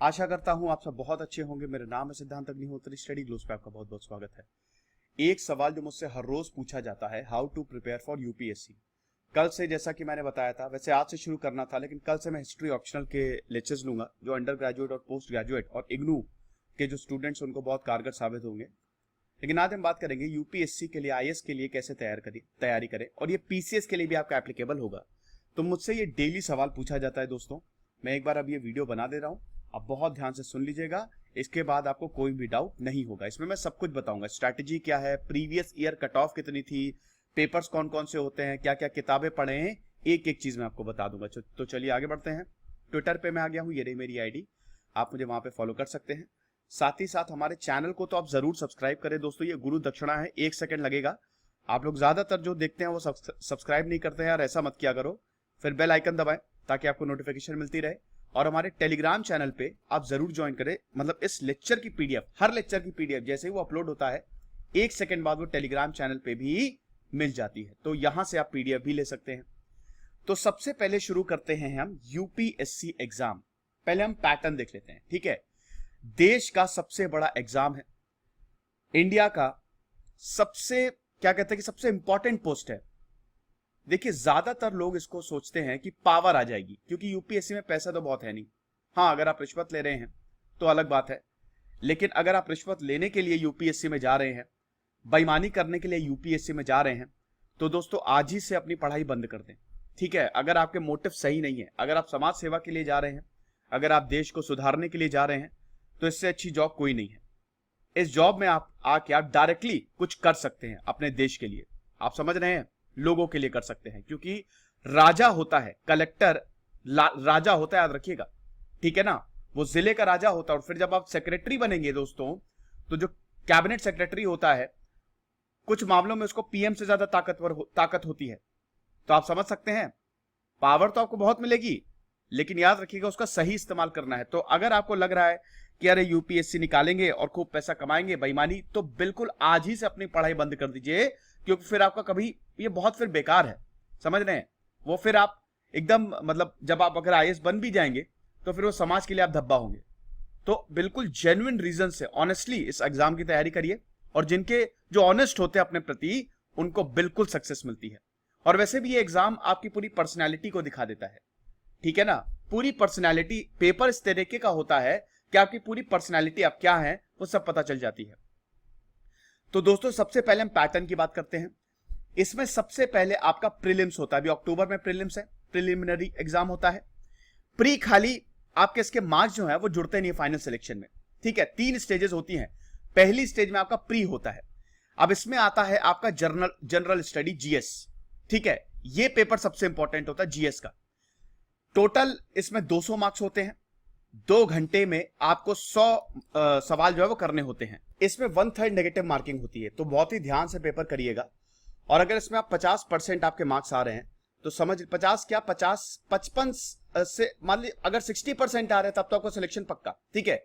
आशा करता हूं आप सब बहुत अच्छे होंगे। मेरा नाम है सिद्धांत अग्निहोत्री। स्टडी ग्लोस पे आपका बहुत बहुत स्वागत है। एक सवाल जो मुझसे हर रोज पूछा जाता है, how to prepare for UPSC. कल से, जैसा कि मैंने बताया था, वैसे आज से शुरू करना था, लेकिन कल से मैं हिस्ट्री ऑप्शनल के लेक्चर्स लूंगा जो अंडर ग्रेजुएट और पोस्ट ग्रेजुएट और इग्नू के जो स्टूडेंट्स उनको बहुत कारगर साबित होंगे। लेकिन आज हम बात करेंगे यूपीएससी के लिए, आईएएस के लिए कैसे तैयारी करें, और ये पीसीएस के लिए भी आपका एप्लीकेबल होगा। तो मुझसे ये डेली सवाल पूछा जाता है दोस्तों। मैं एक बार अब ये वीडियो बना दे रहा हूँ, आप बहुत ध्यान से सुन लीजिएगा। इसके बाद आपको कोई भी डाउट नहीं होगा। इसमें मैं सब कुछ बताऊंगा, स्ट्रैटेजी क्या है, प्रीवियस ईयर कट ऑफ कितनी थी, पेपर्स कौन कौन से होते हैं, क्या क्या किताबें पढ़े हैं, एक एक चीज मैं आपको बता दूंगा। तो चलिए आगे बढ़ते हैं। ट्विटर पे मैं आ गया हूँ, ये रही मेरी आईडी, आप मुझे वहां पे फॉलो कर सकते हैं। साथ ही साथ हमारे चैनल को तो आप जरूर सब्सक्राइब करें दोस्तों, ये गुरु दक्षिणा है, 1 सेकंड लगेगा। आप लोग ज्यादातर जो देखते हैं वो सब्सक्राइब नहीं करते हैं यार, ऐसा मत किया करो। फिर बेल आइकन दबाएं ताकि आपको नोटिफिकेशन मिलती रहे। और हमारे टेलीग्राम चैनल पे आप जरूर ज्वाइन करें, मतलब इस लेक्चर की पीडीएफ, हर लेक्चर की पीडीएफ जैसे ही वो अपलोड होता है 1 सेकंड बाद वो टेलीग्राम चैनल पे भी मिल जाती है, तो यहां से आप पीडीएफ भी ले सकते हैं। तो सबसे पहले शुरू करते हैं हम यूपीएससी एग्जाम। पहले हम पैटर्न देख लेते हैं, ठीक है। देश का सबसे बड़ा एग्जाम है, इंडिया का सबसे, क्या कहते हैं कि सबसे इंपॉर्टेंट पोस्ट है। देखिए, ज्यादातर लोग इसको सोचते हैं कि पावर आ जाएगी, क्योंकि यूपीएससी में पैसा तो बहुत है नहीं। हाँ, अगर आप रिश्वत ले रहे हैं तो अलग बात है, लेकिन अगर आप रिश्वत लेने के लिए यूपीएससी में जा रहे हैं, बेईमानी करने के लिए यूपीएससी में जा रहे हैं, तो दोस्तों आज ही से अपनी पढ़ाई बंद कर दें, ठीक है। अगर आपके मोटिव सही नहीं है, अगर आप समाज सेवा के लिए जा रहे हैं, अगर आप देश को सुधारने के लिए जा रहे हैं, तो इससे अच्छी जॉब कोई नहीं है। इस जॉब में आप आके आप डायरेक्टली कुछ कर सकते हैं अपने देश के लिए, आप समझ रहे हैं, लोगों के लिए कर सकते हैं। क्योंकि राजा होता है कलेक्टर, राजा होता है, याद रखिएगा, ठीक है ना। वो जिले का राजा होता है। और फिर जब आप सेक्रेटरी बनेंगे दोस्तों, तो जो कैबिनेट सेक्रेटरी होता है, कुछ मामलों में उसको पीएम से ज्यादा ताकत होती है। तो आप समझ सकते हैं, पावर तो आपको बहुत मिलेगी, लेकिन याद रखिएगा उसका सही इस्तेमाल करना है। तो अगर आपको लग रहा है कि अरे यूपीएससी निकालेंगे और खूब पैसा कमाएंगे, बेईमानी, तो बिल्कुल आज ही से अपनी पढ़ाई बंद कर दीजिए, क्योंकि फिर आपका कभी ये बहुत फिर बेकार है, समझ रहे हैं। वो फिर आप एकदम, मतलब जब आप अगर आईएएस बन भी जाएंगे तो फिर वो समाज के लिए आप धब्बा होंगे। तो बिल्कुल जेन्युइन रीजन से ऑनेस्टली इस एग्जाम की तैयारी करिए, और जिनके जो ऑनेस्ट होते हैं अपने प्रति, उनको बिल्कुल सक्सेस मिलती है। और वैसे भी ये एग्जाम आपकी पूरी पर्सनैलिटी को दिखा देता है, ठीक है ना। पूरी पर्सनैलिटी, पेपर इस तरीके का होता है कि आपकी पूरी पर्सनैलिटी आप क्या है वो सब पता चल जाती है। तो दोस्तों सबसे पहले हम पैटर्न की बात करते हैं। इसमें सबसे पहले आपका प्रीलिम्स होता है, अभी अक्टूबर में प्रीलिम्स है, प्रिलिमिनरी एग्जाम होता है। प्री खाली आपके इसके मार्क्स जो है वो जुड़ते नहीं फाइनल सिलेक्शन में, ठीक है। 3 स्टेजेस होती हैं। पहली स्टेज में आपका प्री होता है। अब इसमें आता है आपका जनरल स्टडी, जीएस, ठीक है। ये पेपर सबसे इंपॉर्टेंट होता है जीएस का। टोटल इसमें 200 मार्क्स होते हैं। 2 घंटे में आपको 100 सवाल जो है वो करने होते हैं। इसमें 1/3 नेगेटिव मार्किंग होती है, तो बहुत ही ध्यान से पेपर करिएगा। और अगर इसमें आप 50% आपके मार्क्स आ रहे हैं, तो समझ 50 क्या 55 से, मान ली अगर 60% आ रहे हैं तब तो आपको सिलेक्शन पक्का, ठीक है।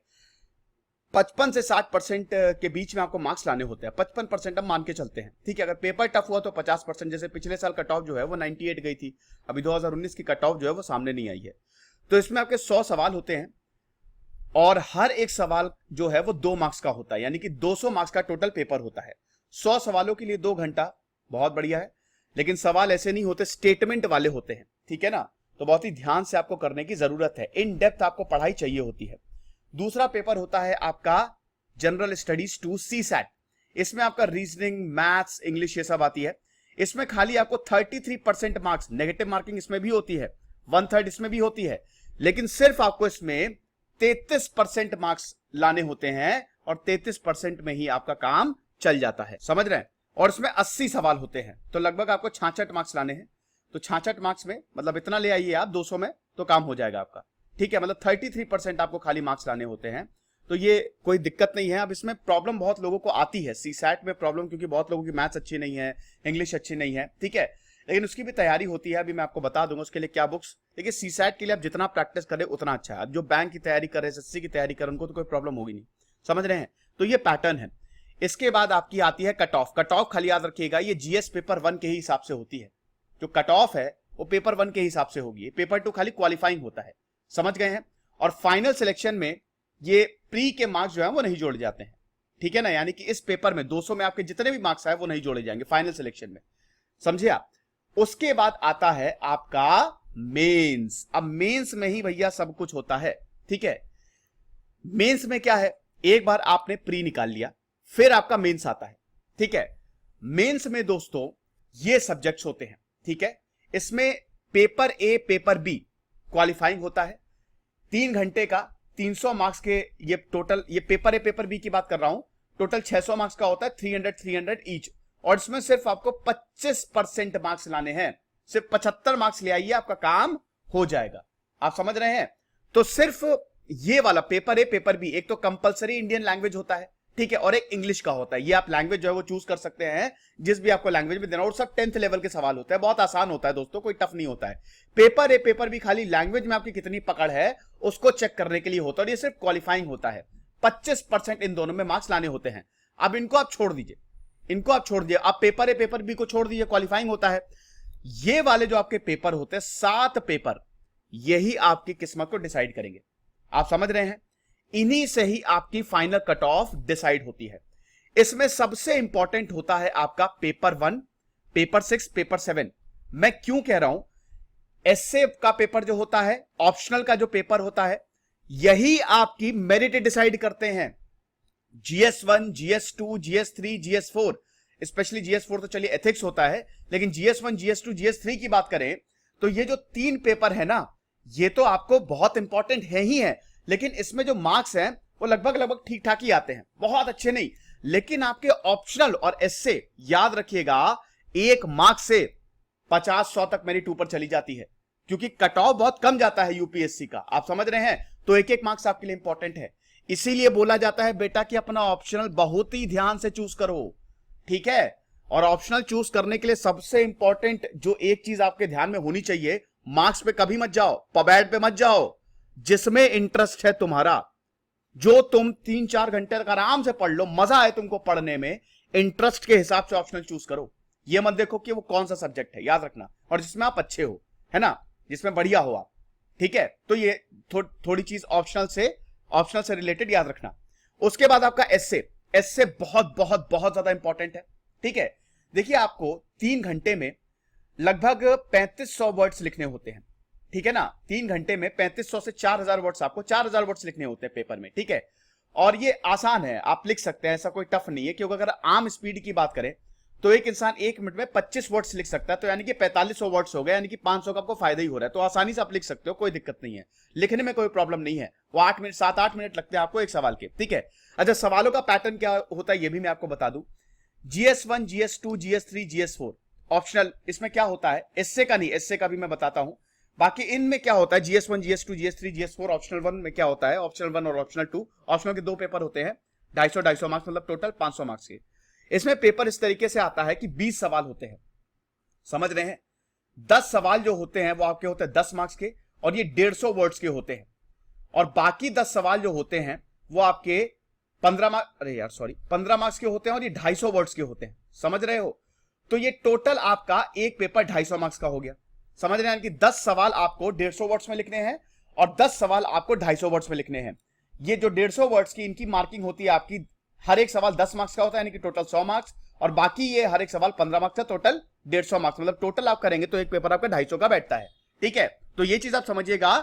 55 से 60% के बीच में आपको मार्क्स लाने होते हैं। 55% हम मान के चलते हैं, ठीक है। अगर पेपर टफ हुआ तो 50%, जैसे पिछले साल कट ऑफ जो है वो 98 गई थी, अभी 2019 की कट ऑफ जो है वो सामने नहीं आई है। तो इसमें आपके 100 सवाल होते हैं, और हर एक सवाल जो है वो 2 मार्क्स का होता है, यानी कि 200 मार्क्स का टोटल पेपर होता है। 100 सवालों के लिए 2 घंटा, बहुत बढ़िया है। लेकिन सवाल ऐसे नहीं होते, स्टेटमेंट वाले होते हैं, ठीक है ना। तो बहुत ही ध्यान से आपको करने की जरूरत है, इन डेप्थ आपको पढ़ाई चाहिए होती है। दूसरा पेपर होता है आपका जनरल स्टडीज 2 CSAT। इसमें आपका रीजनिंग, मैथ्स, इंग्लिश ये सब आती है। इसमें खाली आपको 33% मार्क्स, नेगेटिव मार्किंग इसमें भी होती है, 1/3 इसमें भी होती है, लेकिन सिर्फ आपको इसमें 33% मार्क्स लाने होते हैं, और 33% में ही आपका काम चल जाता है, समझ रहे हैं। और इसमें 80 सवाल होते हैं, तो लगभग आपको 66 मार्क्स लाने हैं। तो 66 मार्क्स में मतलब इतना ले आइए आप 200 में, तो काम हो जाएगा आपका, ठीक है। मतलब 33% आपको खाली मार्क्स लाने होते हैं, तो ये कोई दिक्कत नहीं है। अब इसमें प्रॉब्लम बहुत लोगों को आती है, सीसैट में प्रॉब्लम, क्योंकि बहुत लोगों की मैथ्स अच्छी नहीं है, इंग्लिश अच्छी नहीं है, ठीक है। लेकिन उसकी भी तैयारी होती है, अभी मैं आपको बता दूंगा उसके लिए क्या बुक्स। देखिए, सीसैट के लिए आप जितना प्रैक्टिस करें उतना अच्छा है। अब जो बैंक की तैयारी कर रहे हैं, एसएससी की तैयारी कर रहे हैं, उनको तो कोई प्रॉब्लम होगी नहीं, समझ रहे हैं। तो ये पैटर्न है। इसके बाद आपकी आती है कट ऑफ। कट ऑफ खाली याद रखिएगा, ये जीएस पेपर 1 के ही हिसाब से होती है। जो कट ऑफ है वो पेपर 1 के हिसाब से होगी, पेपर 2 खाली क्वालिफाइंग होता है, समझ गए हैं। और फाइनल सिलेक्शन में ये प्री के मार्क्स जो है वो नहीं जोड़े जाते हैं, ठीक है ना। यानी कि इस पेपर में 200 में आपके जितने भी मार्क्स आए वो नहीं जोड़े जाएंगे फाइनल सिलेक्शन में, समझे आप। उसके बाद आता है आपका मेंस। अब मेंस में ही भैया सब कुछ होता है, ठीक है। मेंस में क्या है, एक बार आपने प्री निकाल लिया, फिर आपका मेंस आता है, ठीक है। मेंस में दोस्तों ये सब्जेक्ट्स होते हैं, ठीक है। इसमें paper A paper B qualifying होता है, 3 घंटे का 300 मार्क्स के ये टोटल, ये पेपर ए पेपर बी की बात कर रहा हूं, टोटल 600 मार्क्स का होता है, 300 ईच। और इसमें सिर्फ आपको 25% मार्क्स लाने हैं, सिर्फ 75 मार्क्स ले आइए, आपका काम हो जाएगा। आप समझ रहे हैं। तो सिर्फ ये वाला पेपर ए पेपर बी, एक तो कंपलसरी इंडियन लैंग्वेज होता है, ठीक है, और एक इंग्लिश का होता है। ये आप लैंग्वेज जो है वो चूज कर सकते हैं, जिस भी आपको लैंग्वेज में देना, और सब 10th लेवल के सवाल होते हैं, बहुत आसान होता है दोस्तों, कोई टफ नहीं होता है। पेपर ए पेपर बी खाली लैंग्वेज में आपकी कितनी पकड़ है उसको चेक करने के लिए होता है, और ये सिर्फ क्वालिफाइंग होता है। 25% इन दोनों में मार्क्स लाने होते हैं। अब इनको आप छोड़ दीजिए, इनको आप छोड़ दीजिए, आप पेपर ए पेपर बी को छोड़ दीजिए, क्वालिफाइंग होता है। ये वाले जो आपके पेपर होते हैं 7 पेपर, यही आपकी किस्मत को डिसाइड करेंगे। आप समझ रहे हैं। इन्हीं से ही आपकी फाइनल कट ऑफ डिसाइड होती है। इसमें सबसे इंपॉर्टेंट होता है आपका पेपर 1, पेपर 6, पेपर 7। मैं क्यों कह रहा हूं, एसए का पेपर जो होता है, ऑप्शनल का जो पेपर होता है, यही आपकी मेरिट डिसाइड करते हैं। GS1, GS2, GS3, GS4, specially GS4 तो चलिए एथिक्स होता है, लेकिन GS1, GS2, GS3 की बात करें तो ये जो 3 पेपर है ना, ये तो आपको बहुत इंपॉर्टेंट है ही है, लेकिन इसमें जो मार्क्स हैं वो लगभग ठीक ठाक ही आते हैं, बहुत अच्छे नहीं। लेकिन आपके ऑप्शनल और एसए याद रखिएगा, 1 मार्क्स से 50-100 तक मेरिट ऊपर चली जाती है, क्योंकि कट ऑफ बहुत कम जाता है यूपीएससी का। आप समझ रहे हैं। तो 1-1 मार्क्स आपके लिए इंपॉर्टेंट है। इसीलिए बोला जाता है बेटा कि अपना ऑप्शनल बहुत ही ध्यान से चूज करो, ठीक है। और ऑप्शनल चूज करने के लिए सबसे इंपॉर्टेंट जो एक चीज आपके ध्यान में होनी चाहिए, मार्क्स पे कभी मत जाओ, पबैड पे मत जाओ। जिसमें इंटरेस्ट है तुम्हारा, जो तुम 3-4 घंटे तक आराम से पढ़ लो, मजा आए तुमको पढ़ने में, इंटरेस्ट के हिसाब से ऑप्शनल चूज करो। ये मत देखो कि वो कौन सा सब्जेक्ट है, याद रखना, और जिसमें आप अच्छे हो, है ना, जिसमें बढ़िया हो आप, ठीक है। तो ये थोड़ी चीज ऑप्शनल से रिलेटेड याद रखना। उसके बाद आपका एसए बहुत ज्यादा इंपॉर्टेंट है, ठीक है। देखिए आपको 3 घंटे में लगभग 3500 वर्ड्स लिखने होते हैं, ठीक है ना। 3 घंटे में 3500 से 4000 वर्ड्स, आपको 4000 वर्ड्स लिखने होते हैं पेपर में, ठीक है। और ये आसान है, आप लिख सकते हैं, ऐसा कोई टफ नहीं है। क्योंकि अगर आम स्पीड की बात करें तो एक इंसान 1 मिनट में 25 वर्ड्स लिख सकता है, तो यानी कि 4500 वर्ड्स हो गए, यानी कि 500 का आपको फायदा ही हो रहा है। तो आसानी से आप लिख सकते हो, कोई दिक्कत नहीं है, लिखने में कोई प्रॉब्लम नहीं है। वो 7-8 मिनट लगते हैं आपको एक सवाल के, ठीक है। अच्छा, सवालों का पैटर्न क्या होता है ये भी मैं आपको बता दूं। GS1, GS2, GS3, GS4 optional, इसमें क्या होता है, एसए का नहीं, एसए का भी मैं बताता हूं। बाकी इनमें क्या होता है, GS1, GS2, GS3, GS4, optional 1 में क्या होता है, ऑप्शनल 1 और ऑप्शनल 2, ऑप्शनल के 2 पेपर होते हैं, 250 मार्क्स, मतलब टोटल 500 मार्क्स के। इसमें पेपर इस तरीके से आता है कि 20 सवाल होते हैं, समझ रहे हैं। 10 सवाल जो होते हैं वो आपके होते हैं 10 मार्क्स के, और ये 150 वर्ड्स के होते हैं। और बाकी 10 सवाल जो होते हैं वो आपके 15 मार्क्स के होते हैं, और ये 250 वर्ड्स के होते हैं, समझ रहे हो। तो ये टोटल आपका एक पेपर 250 मार्क्स का हो गया, समझ रहे हैं कि 10 सवाल आपको 150 वर्ड्स में लिखने हैं, और 10 सवाल आपको 250 वर्ड्स में लिखने हैं। ये जो 150 वर्ड्स की इनकी मार्किंग होती है आपकी, हर एक सवाल 10 मार्क्स का होता है, यानी कि टोटल 100 मार्क्स, और बाकी ये हर एक सवाल 15 मार्क्स का, टोटल 150 मार्क्स, मतलब टोटल आप करेंगे तो एक पेपर आपका 250 का बैठता है, ठीक है। तो ये चीज आप समझिएगा,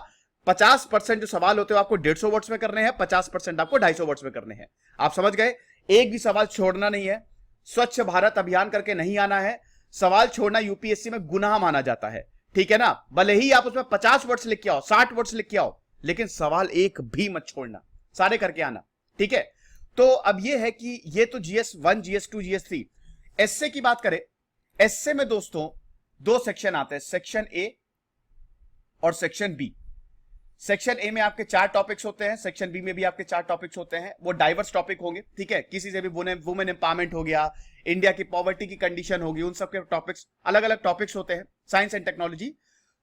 50% जो सवाल होते हैं आपको 150 वर्ड्स में करने हैं, 50% आपको 250 वर्ड्स में करने हैं। आप समझ गए। एक भी सवाल छोड़ना नहीं है, स्वच्छ भारत अभियान करके नहीं आना है। सवाल छोड़ना यूपीएससी में गुनाह माना जाता है, ठीक है ना। भले ही आप उसमें 50 वर्ड्स लिख के आओ, 60 वर्ड्स लिख के आओ, लेकिन सवाल एक भी मत छोड़ना, सारे करके आना, ठीक है। तो अब ये है कि ये तो GS1, GS2, GS3। एसए की बात करें, एसए में दोस्तों 2 सेक्शन आते हैं, सेक्शन ए और सेक्शन बी। सेक्शन ए में आपके 4 टॉपिक्स होते हैं, सेक्शन बी में भी आपके 4 टॉपिक्स होते हैं। वो डाइवर्स टॉपिक होंगे, ठीक है। किसी से भी वुमेन एम्पावरमेंट हो गया, इंडिया की पॉवर्टी की कंडीशन होगी, उन सब के टॉपिक्स अलग अलग टॉपिक्स होते हैं, साइंस एंड टेक्नोलॉजी।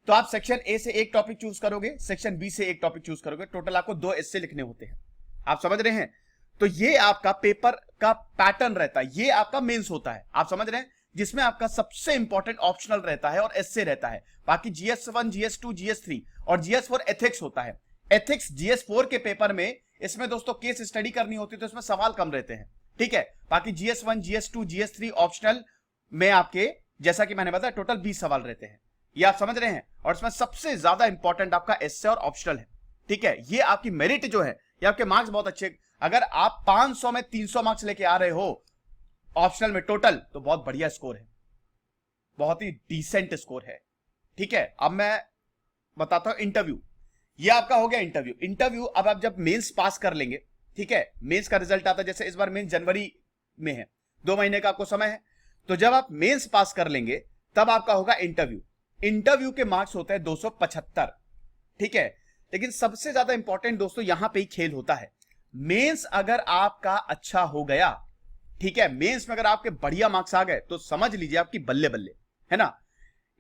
तो आप सेक्शन ए से एक टॉपिक चूज करोगे, सेक्शन बी से एक टॉपिक चूज करोगे, टोटल आपको 2 एसए लिखने होते हैं। आप समझ रहे हैं। तो ये आपका पेपर का पैटर्न रहता है, ये आपका मेंस होता है, आप समझ रहे हैं, जिसमें आपका सबसे इंपॉर्टेंट ऑप्शनल रहता है और एसए रहता है। बाकी GS1, GS2, GS3 और GS4 एथिक्स होता है। एथिक्स GS4 के पेपर में इसमें दोस्तों केस स्टडी करनी होती है तो इसमें सवाल कम रहते हैं, ठीक है। बाकी GS1, GS2, GS3 ऑप्शनल में आपके जैसा कि मैंने बताया टोटल 20 सवाल रहते हैं, ये आप समझ रहे हैं। और इसमें सबसे ज्यादा इंपॉर्टेंट आपका एस्से और ऑप्शनल है, ठीक है। ये आपकी मेरिट जो है, ये आपके मार्क्स बहुत अच्छे, अगर आप 500 में 300 मार्क्स लेके आ रहे हो ऑप्शनल में टोटल, तो बहुत बढ़िया स्कोर है, बहुत ही डिसेंट स्कोर है, ठीक है। अब मैं बताता हूं इंटरव्यू, ये आपका हो गया इंटरव्यू। इंटरव्यू अब आप जब मेंस पास कर लेंगे, ठीक है, मेंस का रिजल्ट आता है, जैसे इस बार मेंस जनवरी में है, 2 महीने का आपको समय है, तो जब आप मेंस पास कर लेंगे तब आपका होगा इंटरव्यू। इंटरव्यू के मार्क्स होते हैं 275, ठीक है। लेकिन सबसे ज्यादा इंपॉर्टेंट दोस्तों यहां पे ही खेल होता है। मेंस अगर आपका अच्छा हो गया, ठीक है, मेंस में अगर आपके बढ़िया मार्क्स आ गए तो समझ लीजिए आपकी बल्ले बल्ले, है ना।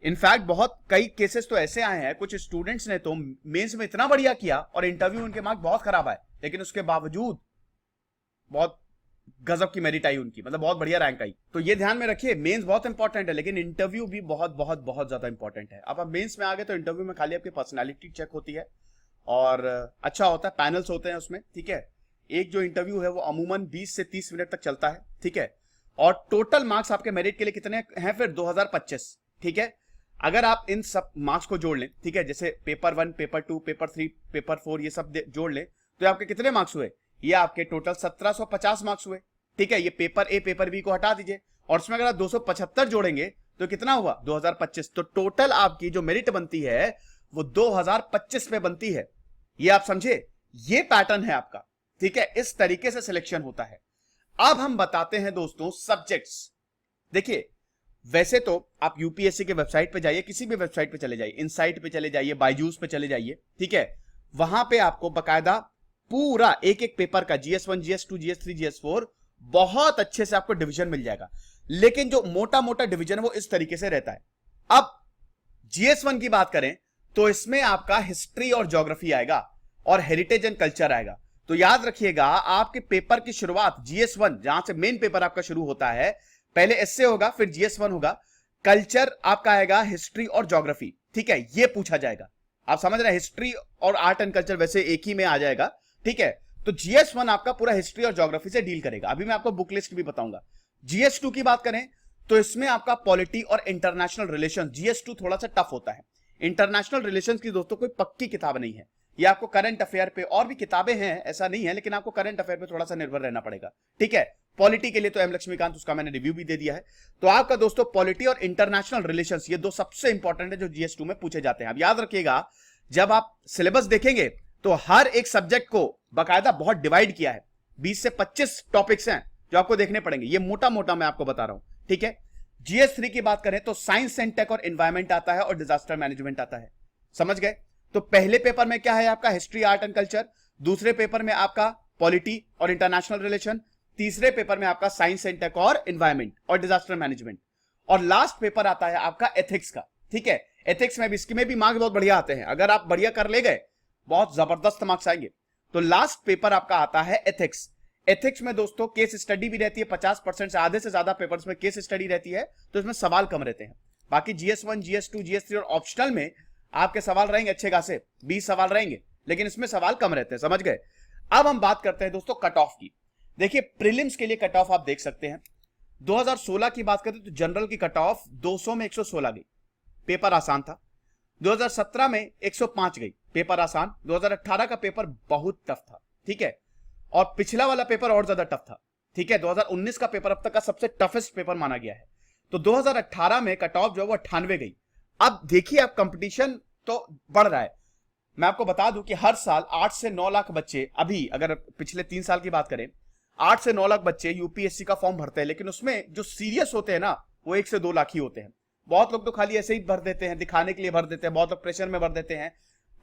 इनफैक्ट बहुत कई केसेस तो ऐसे आए हैं, कुछ स्टूडेंट्स ने तो मेंस में इतना बढ़िया किया और इंटरव्यू उनके मार्क्स बहुत खराब आए, लेकिन उसके बावजूद बहुत गजब की मेरिट आई उनकी, मतलब बहुत बढ़िया रैंक आई। तो ये ध्यान में रखिए, मेंस बहुत इंपॉर्टेंट है लेकिन इंटरव्यू भी बहुत बहुत बहुत ज्यादा इंपॉर्टेंट है। अब आप मेंस में आ गए तो इंटरव्यू में खाली आपकी पर्सनैलिटी चेक होती है और अच्छा होता है, पैनल्स होते हैं उसमें, ठीक है। एक जो इंटरव्यू है वो अमूमन 20 से 30 मिनट तक चलता है, ठीक है। और टोटल मार्क्स आपके मेरिट के लिए कितने हैं फिर 2025, ठीक है। अगर आप इन सब मार्क्स को जोड़ लें, ठीक है, जैसे पेपर 1, पेपर 2, पेपर 3, पेपर 4 ये सब जोड़ लें तो आपके कितने मार्क्स हुए, ये आपके टोटल 1750 मार्क्स हुए, ठीक है। ये पेपर ए पेपर बी को हटा दीजिए और उसमें अगर आप 275 जोड़ेंगे तो कितना हुआ 2025। तो टोटल आपकी जो मेरिट बनती है वो 2025 में बनती है, ये आप समझे, ये पैटर्न है आपका, ठीक है। इस तरीके से सिलेक्शन होता है। अब हम बताते हैं दोस्तों सब्जेक्ट्स। देखिए वैसे तो आप यूपीएससी के वेबसाइट पे जाइए, किसी भी वेबसाइट पे चले जाइए, इनसाइट पे चले जाइए, बायजूस पे चले जाइए, ठीक है। वहां पे आपको बकायदा पूरा एक एक पेपर का GS1, GS2, GS3, GS4 बहुत अच्छे से आपको डिवीजन मिल जाएगा। लेकिन जो मोटा मोटा डिवीजन वो इस तरीके से रहता है। अब GS1 की बात करें तो इसमें आपका हिस्ट्री और ज्योग्राफी आएगा और हेरिटेज एंड कल्चर आएगा। तो याद रखिएगा आपके पेपर की शुरुआत GS1 जहां से मेन पेपर आपका शुरू होता है, पहले एस्से होगा फिर GS1 होगा, कल्चर आपका आएगा, हिस्ट्री और ज्योग्राफी, ठीक है, ये पूछा जाएगा। आप समझ रहे हैं, हिस्ट्री और आर्ट एंड कल्चर वैसे एक ही में आ जाएगा, ठीक है। तो GS1 आपका पूरा हिस्ट्री और ज्योग्राफी से डील करेगा। अभी मैं आपको बुक लिस्ट भी बताऊंगा। GS2 की बात करें तो इसमें आपका पॉलिटी और इंटरनेशनल रिलेशन, GS2 थोड़ा सा टफ होता है। इंटरनेशनल रिलेशंस की दोस्तों कोई पक्की किताब नहीं है, ये आपको करंट अफेयर पे, और भी किताबें हैं ऐसा नहीं है, लेकिन आपको करंट अफेयर पे थोड़ा सा निर्भर रहना पड़ेगा, ठीक है। पॉलिटी के लिए तो M लक्ष्मीकांत, उसका मैंने रिव्यू भी दे दिया है। तो आपका दोस्तों पॉलिटी और इंटरनेशनल रिलेशंस, ये दो सबसे इंपॉर्टेंट है जो GS2 में पूछे जाते हैं। अब याद रखिएगा जब आप सिलेबस देखेंगे तो हर एक सब्जेक्ट को बकायदा बहुत डिवाइड किया है, 20 से 25 टॉपिक्स हैं जो आपको देखने पड़ेंगे, ये मोटा मोटा मैं आपको बता रहा हूं, ठीक है। GS3 की बात करें तो साइंस एंड टेक और एनवायरमेंट आता है और डिजास्टर मैनेजमेंट आता है, समझ गए। तो पहले पेपर में क्या है आपका हिस्ट्री, आर्ट एंड कल्चर, दूसरे पेपर में आपका पॉलिटी और इंटरनेशनल रिलेशन, तीसरे पेपर में आपका साइंस एंड टेक और एनवायरमेंट और डिजास्टर मैनेजमेंट, और लास्ट पेपर आता है आपका एथिक्स का, ठीक है। एथिक्स में भी, इसके में भी मार्क्स बहुत बढ़िया आते हैं, अगर आप बढ़िया कर ले गए बहुत जबरदस्त मार्क्स आएंगे। तो लास्ट पेपर आपका आता है एथिक्स। एथिक्स में दोस्तों केस स्टडी भी रहती है, 50% से आधे से ज्यादा पेपर्स में केस स्टडी रहती है, तो इसमें सवाल कम रहते हैं। बाकी GS1, GS2, GS3 और ऑप्शनल में आपके सवाल रहेंगे अच्छे खासे, 20 सवाल रहेंगे, लेकिन इसमें सवाल कम रहते हैं, समझ गए। अब हम बात करते हैं दोस्तों कट ऑफ की। देखिए प्रीलिम्स के लिए कट ऑफ आप देख सकते हैं, 2016 की बात करें तो जनरल की कट ऑफ 200 में 116 गई, पेपर आसान था। 2017 में 105 गई, पेपर आसान। 2018 का पेपर बहुत टफ था, ठीक है, और पिछला वाला पेपर और ज्यादा टफ था, ठीक है। 2019 का पेपर अब तक का सबसे टफेस्ट पेपर माना गया है। तो 2018 में कट ऑफ जो है वो 98 गई। अब देखिए अब कंपटीशन तो बढ़ रहा है। मैं आपको बता दूं कि हर साल 8 से 9 लाख बच्चे, अभी अगर पिछले 3 साल की बात करें, 8 से 9 लाख बच्चे यूपीएससी का फॉर्म भरते हैं, लेकिन उसमें जो सीरियस होते हैं ना वो 1 से 2 लाख ही होते हैं। बहुत लोग तो खाली ऐसे ही भर देते हैं, दिखाने के लिए भर देते हैं, बहुत लोग प्रेशर में भर देते हैं।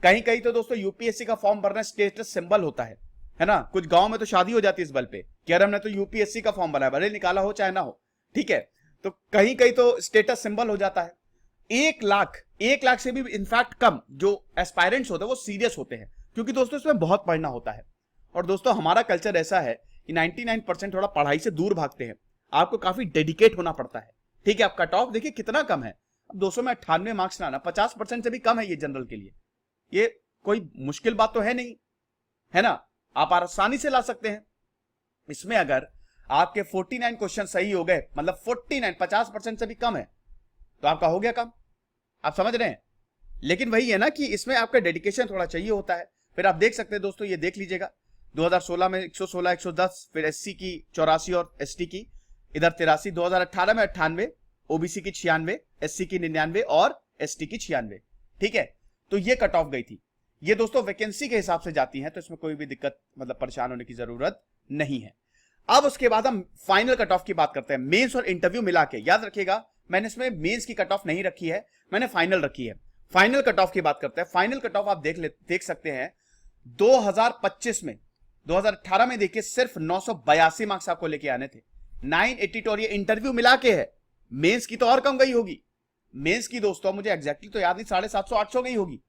कहीं कहीं तो दोस्तों यूपीएससी का फॉर्म भरना स्टेटस सिंबल होता है ना। कुछ गांव में तो शादी हो जाती है इस बल पे कि यार हमने तो यूपीएससी का फॉर्म भरा है, भले निकाला हो चाहे ना हो, ठीक है। तो कहीं कहीं तो स्टेटस सिंबल हो जाता है। 1 लाख से भी इनफैक्ट कम जो एस्पायरेंट्स होते हैं वो सीरियस होते हैं, क्योंकि दोस्तों इसमें बहुत पढ़ना होता है। और दोस्तों हमारा कल्चर ऐसा है कि 99% थोड़ा पढ़ाई से दूर भागते हैं, आपको काफी डेडिकेट होना पड़ता है, ठीक है। आप कट ऑफ देखिए कितना कम है, अब 200 में 98 मार्क्स लाना 50% से भी कम है ये जनरल के लिए, ये कोई मुश्किल बात तो है नहीं, है ना, आप आसानी से ला सकते हैं। इसमें अगर आपके 49 क्वेश्चन सही हो गए, मतलब 49 50% से भी कम है, तो आपका हो गया काम। आप समझ रहे हैं। लेकिन वही है ना कि इसमें आपका डेडिकेशन थोड़ा चाहिए होता है। फिर आप देख सकते हैं दोस्तों, ये देख लीजिएगा 2016 में 116 110, फिर एससी की 84 और एसटी की इधर 83, 2018 में 98, ओबीसी की 96, एससी की 99 और एसटी की 96। ठीक है, तो ये कट ऑफ गई थी। ये दोस्तों वैकेंसी के हिसाब से जाती हैं, तो इसमें कोई भी दिक्कत मतलब परेशान होने की जरूरत नहीं है। अब उसके बाद हम फाइनल कट ऑफ की बात करते हैं, मेंस और इंटरव्यू मिला के। याद रखिएगा मैंने इसमें मेंस की कट ऑफ नहीं रखी है, मैंने फाइनल रखी है। फाइनल कट ऑफ की बात करते हैं। फाइनल कट ऑफ आप देख सकते हैं 2025 में, 2018 में देखिए सिर्फ 982 मार्क्स आपको लेके आने थे, 982, और ये इंटरव्यू मिला के है। मेंस की तो और कम गई होगी, मेंस की दोस्तों मुझे एग्जैक्टली तो याद नहीं, 750 800 गई होगी।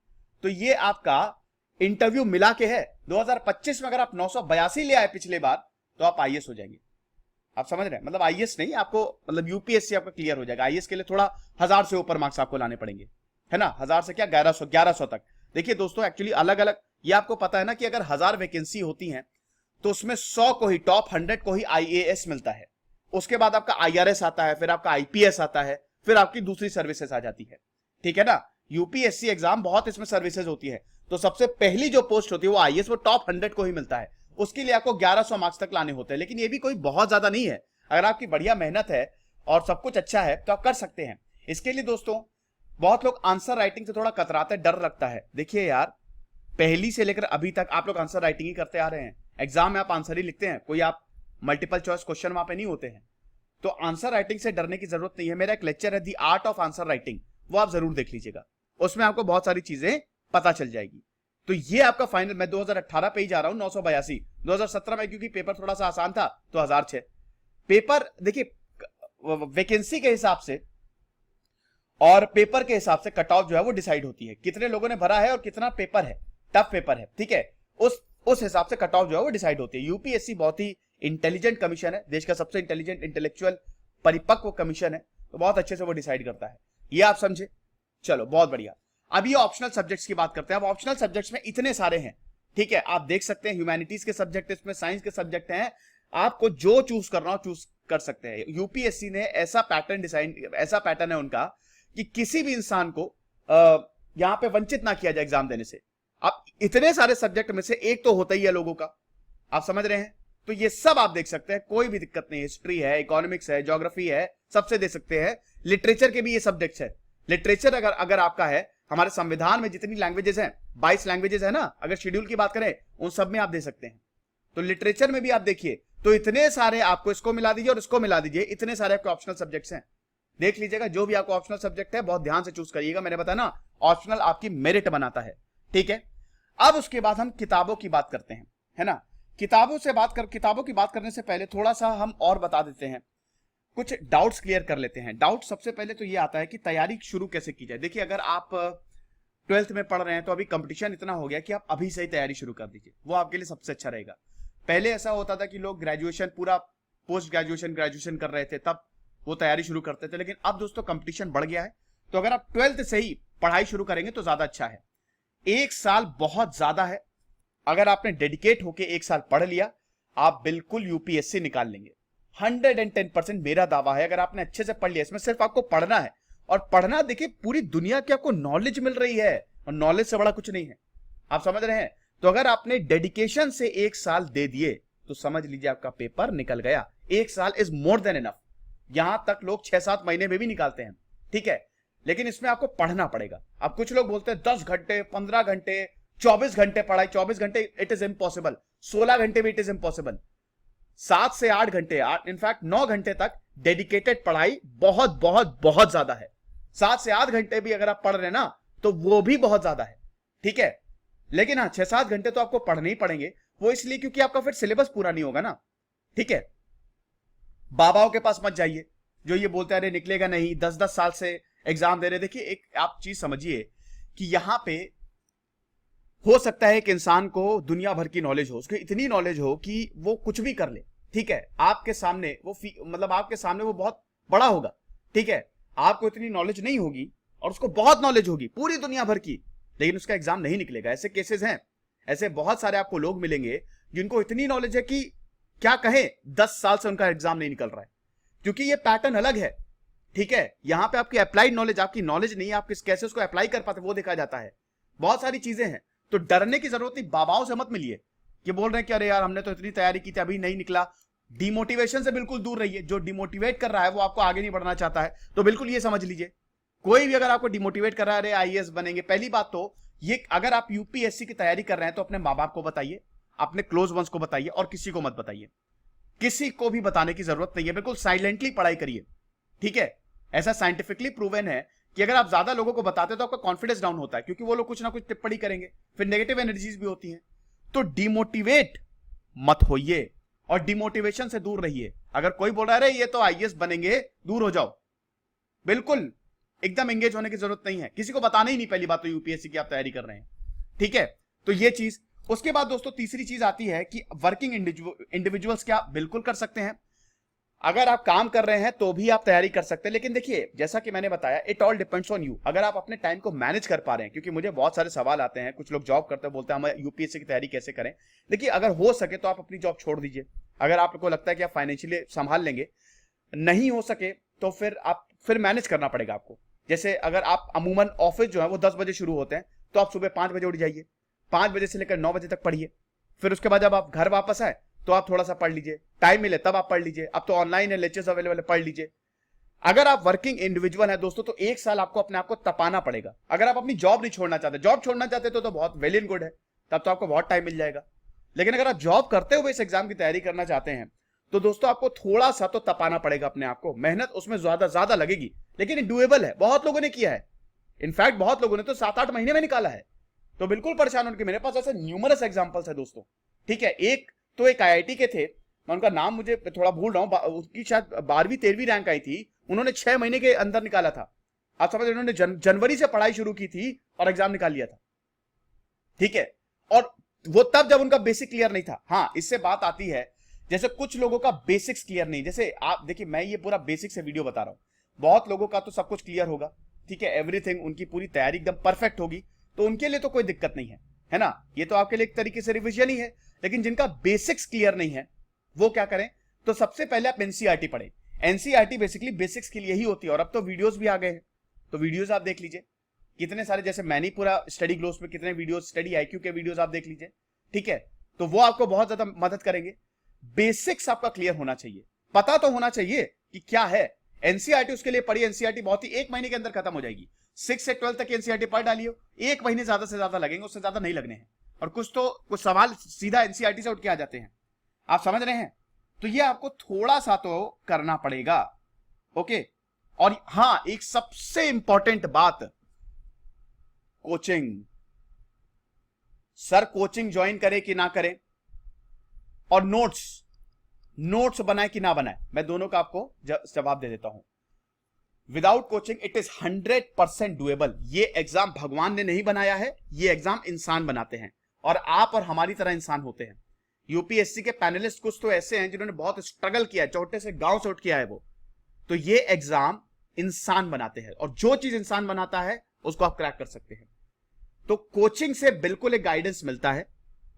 तो ये आपका इंटरव्यू मिला के है। 2025 में अगर आप 982 ले आए पिछले बार, तो आप आईएएस हो जाएंगे। आप समझ रहे हैं, मतलब आईएएस नहीं, आपको मतलब यूपीएससी आपका क्लियर हो जाएगा। आईएएस के लिए थोड़ा 1000 से ऊपर मार्क्स आपको लाने पड़ेंगे, है ना, 1000 से क्या 1100 तक। देखिए दोस्तों एक्चुअली अलग अलग, ये आपको पता है ना कि अगर 1000 वैकेंसी होती हैं तो उसमें 100 को ही, टॉप 100 को ही आईएएस मिलता है। उसके बाद आपका आईआरएस आता है, फिर आपका आईपीएस आता है, फिर आपकी दूसरी सर्विसेज आ जाती है। ठीक है ना, यूपीएससी एग्जाम बहुत इसमें सर्विसेज होती है, तो सबसे पहली जो पोस्ट होती है वो आईएएस, वो टॉप 100 को ही मिलता है। उसके लिए आपको 1100 मार्क्स तक लाने होते हैं, लेकिन ये भी कोई बहुत ज्यादा नहीं है। अगर आपकी बढ़िया मेहनत है और सब कुछ अच्छा है तो आप कर सकते हैं। इसके लिए दोस्तों बहुत लोग आंसर राइटिंग से थोड़ा कतराते हैं, डर लगता है। देखिए यार, पहली से लेकर अभी तक आप लोग आंसर राइटिंग ही करते आ रहे हैं। एग्जाम में आप आंसर ही लिखते हैं, कोई आप मल्टीपल चॉइस क्वेश्चन वहां पे नहीं होते हैं। तो आंसर राइटिंग से डरने की जरूरत नहीं है। मेरा एक लेक्चर है दी आर्ट ऑफ आंसर राइटिंग, वो आप जरूर देख लीजिएगा, उसमें आपको बहुत सारी चीजें पता चल जाएगी। तो ये आपका फाइनल, मैं 2018 पे ही जा रहा हूं, 982। 2017 में क्योंकि पेपर थोड़ा सा आसान था तो 1006 पेपर। देखिए वैकेंसी के हिसाब से और पेपर के हिसाब से कट ऑफ जो है वो डिसाइड होती है, कितने लोगों ने भरा है और कितना पेपर है, टफ पेपर है। ठीक है, उस हिसाब से कट ऑफ जो है वो डिसाइड होती है। यूपीएससी बहुत ही इंटेलिजेंट कमीशन है, देश का सबसे इंटेलिजेंट इंटेलेक्चुअल परिपक्व कमीशन है, तो बहुत अच्छे से वो डिसाइड करता है। ये आप समझे। चलो बहुत बढ़िया। अब ये ऑप्शनल सब्जेक्ट्स की बात करते हैं। अब ऑप्शनल सब्जेक्ट्स में इतने सारे हैं, ठीक है, आप देख सकते हैं ह्यूमैनिटीज के सब्जेक्ट, इसमें साइंस के सब्जेक्ट हैं, आपको जो चूज करना हो चूज कर सकते हैं। यूपीएससी ने ऐसा पैटर्न डिजाइन, ऐसा पैटर्न है उनका कि किसी भी इंसान को यहां पे वंचित ना किया जाए एग्जाम देने से। अब इतने सारे सब्जेक्ट में से एक तो होता ही है लोगों का, आप समझ रहे हैं। तो ये सब आप देख सकते हैं, कोई भी दिक्कत नहीं। हिस्ट्री है, इकोनॉमिक्स है, ज्योग्राफी है, सबसे दे सकते हैं। लिटरेचर के भी ये सब्जेक्ट्स है। लिटरेचर अगर आपका है, हमारे संविधान में जितनी लैंग्वेजेस हैं, 22 लैंग्वेजेस है ना, अगर शेड्यूल की बात करें उन सब में आप दे सकते हैं। तो लिटरेचर में भी आप देखिए, तो इतने सारे आपको, इसको मिला दीजिए और इसको मिला दीजिए, इतने सारे आपके ऑप्शनल सब्जेक्ट्स हैं। देख लीजिएगा, जो भी आपको ऑप्शनल सब्जेक्ट है बहुत ध्यान से चूज करिएगा। मैंने बताया ना, ऑप्शनल आपकी मेरिट बनाता है। ठीक है, अब उसके बाद हम किताबों की बात करते हैं, है ना। किताबों की बात करने से पहले थोड़ा सा हम और बता देते हैं, कुछ डाउट्स क्लियर कर लेते हैं। डाउट सबसे पहले तो ये आता है कि तैयारी शुरू कैसे की जाए। देखिए, अगर आप 12th में पढ़ रहे हैं तो अभी कंपटीशन इतना हो गया कि आप अभी से ही तैयारी शुरू कर दीजिए, वो आपके लिए सबसे अच्छा रहेगा। पहले ऐसा होता था कि लोग ग्रेजुएशन, पूरा पोस्ट ग्रेजुएशन कर रहे थे, तब वो तैयारी शुरू करते थे। लेकिन अब दोस्तों कंपटीशन बढ़ गया है, तो अगर आप 12th से ही पढ़ाई शुरू करेंगे तो ज्यादा अच्छा है। एक साल बहुत ज्यादा है, अगर आपने डेडिकेट होके एक साल पढ़ लिया, आप बिल्कुल यूपीएससी निकाल लेंगे। 110% मेरा दावा है। अगर आपने अच्छे से पढ़ लिया, इसमें सिर्फ आपको पढ़ना है, और पढ़ना, देखिए पूरी दुनिया की आपको नॉलेज मिल रही है, और नॉलेज से बड़ा कुछ नहीं है। आप समझ रहे हैं। तो अगर आपने डेडिकेशन से एक साल दे दिए तो समझ लीजिए आपका पेपर निकल गया। एक साल इज मोर देन इनफ। यहां तक लोग 6-7 महीने में भी निकालते हैं। ठीक है, लेकिन इसमें आपको पढ़ना पड़ेगा। अब कुछ लोग बोलते हैं 10 घंटे, 15 घंटे, 24 घंटे पढ़ाई। 24 घंटे इट इज इम्पॉसिबल, 16 घंटे भी इट इज इम्पॉसिबल। 7 से 8 घंटे, इनफैक्ट 9 घंटे तक डेडिकेटेड पढ़ाई बहुत बहुत बहुत ज्यादा है। 7 से 8 घंटे भी अगर आप पढ़ रहे हैं ना, तो वो भी बहुत ज्यादा है। ठीक है, लेकिन हाँ 6-7 घंटे तो आपको पढ़ने ही पड़ेंगे। वो इसलिए क्योंकि आपका फिर सिलेबस पूरा नहीं होगा ना। ठीक है, बाबाओं के पास मत जाइए जो ये बोलते हैं अरे निकलेगा नहीं, 10-10 साल से एग्जाम दे रहे। देखिए, एक आप चीज समझिए कि यहां पे हो सकता है एक इंसान को दुनिया भर की नॉलेज हो, उसको इतनी नॉलेज हो कि वो कुछ भी कर ले। ठीक है, आपके सामने वो मतलब आपके सामने वो बहुत बड़ा होगा। ठीक है, आपको इतनी नॉलेज नहीं होगी और उसको बहुत नॉलेज होगी पूरी दुनिया भर की। लेकिन उसका एग्जाम नहीं निकलेगा। ऐसे केसेस हैं, ऐसे बहुत सारे आपको लोग मिलेंगे जिनको इतनी नॉलेज है कि क्या कहें, 10 साल से उनका एग्जाम नहीं निकल रहा है, क्योंकि ये पैटर्न अलग है। ठीक है, यहां पे आपकी अप्लाइड नॉलेज, आपकी नॉलेज नहीं है, आप कैसे उसको अप्लाई कर पाते वो देखा जाता है। बहुत सारी चीजें हैं, तो डरने की जरूरत नहीं। बाबाओं से मत मिलिए कि बोल रहे हैं कि अरे यार हमने तो इतनी तैयारी की थी अभी नहीं निकला। डिमोटिवेशन से बिल्कुल दूर रहिए। जो डिमोटिवेट कर रहा है वो आपको आगे नहीं बढ़ना चाहता है, तो बिल्कुल ये समझ लीजिए, कोई भी अगर आपको डिमोटिवेट कर रहा है अरे आईएएस बनेंगे, पहली बात तो ये, अगर आप यूपीएससी की तैयारी कर रहे हैं तो अपने माँ बाप को बताइए, अपने क्लोज वंस को बताइए, और किसी को मत बताइए। किसी को भी बताने की जरूरत नहीं है, बिल्कुल साइलेंटली पढ़ाई करिए। ठीक है, ऐसा साइंटिफिकली प्रूवन है कि अगर आप ज्यादा लोगों को बताते हो तो आपका कॉन्फिडेंस डाउन होता है, क्योंकि वो लोग कुछ ना कुछ टिप्पणी करेंगे, फिर नेगेटिव एनर्जीज भी होती हैं। तो डिमोटिवेट मत होइए और डिमोटिवेशन से दूर रहिए। अगर कोई बोल रहा है ये तो आईएएस बनेंगे, दूर हो जाओ, बिल्कुल एकदम एंगेज होने की जरूरत नहीं है। किसी को बताना ही नहीं पहली बात तो यूपीएससी की आप तैयारी कर रहे हैं। ठीक है, तो ये चीज। उसके बाद दोस्तों तीसरी चीज आती है कि वर्किंग इंडिविजुअल्स क्या बिल्कुल कर सकते हैं। अगर आप काम कर रहे हैं तो भी आप तैयारी कर सकते हैं, लेकिन देखिए जैसा कि मैंने बताया, it all depends on you. अगर आप अपने टाइम को मैनेज कर पा रहे हैं, क्योंकि मुझे बहुत सारे सवाल आते हैं, कुछ लोग जॉब करते हैं बोलते हैं हम यूपीएससी की तैयारी कैसे करें। देखिए अगर हो सके तो आप अपनी जॉब छोड़ दीजिए, अगर आपको लगता है कि आप फाइनेंशियली संभाल लेंगे। नहीं हो सके तो फिर मैनेज करना पड़ेगा आपको। जैसे अगर आप अमूमन ऑफिस जो है वो 10 बजे शुरू होते हैं, तो आप सुबह 5 बजे उठ जाइए, 5 बजे से लेकर 9 बजे तक पढ़िए। फिर उसके बाद जब आप घर वापस आए तो आप थोड़ा सा पढ़ लीजिए, टाइम मिले तब आप पढ़ लीजिए। अब तो ऑनलाइन है, लेक्चर्स अवेलेबल है, पढ़ लीजिए। अगर आप वर्किंग इंडिविजुअल है दोस्तों, तो 1 साल आपको अपने आप को तपाना पड़ेगा। अगर आप अपनी जॉब नहीं छोड़ना चाहते, जॉब छोड़ना चाहते तो बहुत वेल एंड गुड है, तब तो आपको बहुत टाइम मिल जाएगा। लेकिन अगर आप जॉब करते हुए इस एग्जाम की तैयारी करना चाहते हैं तो दोस्तों आपको थोड़ा सा तो तपाना पड़ेगा अपने आप को। मेहनत उसमें ज्यादा लगेगी, लेकिन डुएबल है। बहुत लोगों ने किया है, इनफैक्ट बहुत लोगों ने तो 7-8 महीने में निकाला है। तो बिल्कुल परेशान होने के, मेरे पास ऐसे न्यूमरस एग्जांपल्स है दोस्तों। ठीक है, एक आईआईटी के थे, मैं उनका नाम मुझे थोड़ा भूल रहा हूं, उसकी शायद 12वीं 13वीं रैंक आई थी, उन्होंने 6 महीने के अंदर निकाला था। आप समझ, उन्होंने जनवरी से पढ़ाई शुरू की थी और एग्जाम निकाल लिया था। ठीक है, और वो तब जब उनका बेसिक क्लियर नहीं था। हाँ, इससे बात आती है, जैसे कुछ लोगों का बेसिक्स क्लियर नहीं, जैसे आप देखिए मैं ये पूरा बेसिक से वीडियो बता रहा हूं, बहुत लोगों का तो सब कुछ क्लियर होगा। ठीक है, एवरीथिंग, उनकी पूरी तैयारी एकदम परफेक्ट होगी, तो उनके लिए तो कोई दिक्कत नहीं है ना, ये तो आपके लिए एक तरीके से रिविजन ही है। लेकिन जिनका बेसिक्स क्लियर नहीं है वो क्या करें, तो सबसे पहले आप एनसीईआरटी पढ़ें। एनसीईआरटी बेसिकली बेसिक्स के लिए ही होती है, और अब तो वीडियोस भी आ गए हैं, तो वीडियोस आप देख लीजिए कितने सारे, जैसे मैंने पूरा स्टडी ग्लोस में कितने वीडियोस, स्टडी आईक्यू के वीडियोस आप देख लीजिए। ठीक है, तो वो आपको बहुत ज्यादा मदद करेंगे। बेसिक्स आपका क्लियर होना चाहिए, पता तो होना चाहिए कि क्या है। एनसीईआरटी उसके लिए पढ़ी, एनसीईआरटी बहुत ही 1 महीने के अंदर खत्म हो जाएगी। 6 से 12 तक एनसीईआरटी पढ़ डालिए, 1 महीने ज्यादा से ज्यादा लगेंगे, उससे ज्यादा नहीं लगने हैं। और कुछ सवाल सीधा एनसीईआरटी से उठ के आ जाते हैं, आप समझ रहे हैं। तो ये आपको थोड़ा सा तो करना पड़ेगा। ओके, और हां, एक सबसे इंपॉर्टेंट बात, कोचिंग। सर कोचिंग ज्वाइन करे कि ना करे, और नोट्स बनाए कि ना बनाए, मैं दोनों का आपको जवाब दे देता हूं। Without coaching it is 100% doable. ये एग्जाम भगवान ने नहीं बनाया है, ये एग्जाम इंसान बनाते हैं, और आप और हमारी तरह इंसान होते हैं। यूपीएससी के पैनलिस्ट कुछ तो ऐसे हैं जिन्होंने बहुत स्ट्रगल किया है, छोटे से गांव से उठ के आए वो। तो ये एग्जाम इंसान बनाते हैं, और जो चीज इंसान बनाता है उसको आप क्रैक कर सकते हैं। तो कोचिंग से बिल्कुल एक गाइडेंस मिलता है,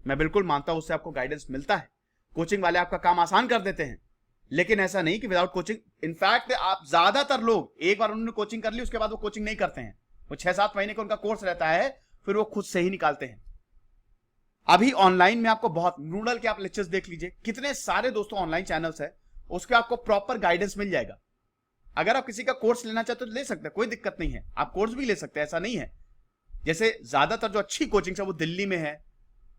मैं बिल्कुल मानता हूं उससे आपको गाइडेंस मिलता है। कोचिंग वाले आपका काम आसान कर देते हैं, लेकिन ऐसा नहीं कि विदाउट कोचिंग। इनफैक्ट आप ज्यादातर लोग, एक बार उन्होंने कोचिंग कर ली उसके बाद वो कोचिंग नहीं करते हैं, वो 6-7 महीने का उनका कोर्स रहता है, फिर वो खुद से ही निकालते हैं। अभी ऑनलाइन में आपको बहुत, नूडल के आप लेक्चर्स देख लीजिए, कितने सारे दोस्तों ऑनलाइन चैनल्स है, उसके आपको प्रॉपर गाइडेंस मिल जाएगा। अगर आप किसी का कोर्स लेना चाहते हो तो ले सकते हैं, कोई दिक्कत नहीं है, आप कोर्स भी ले सकते हैं, ऐसा नहीं है। जैसे ज्यादातर जो अच्छी कोचिंग है वो दिल्ली में है,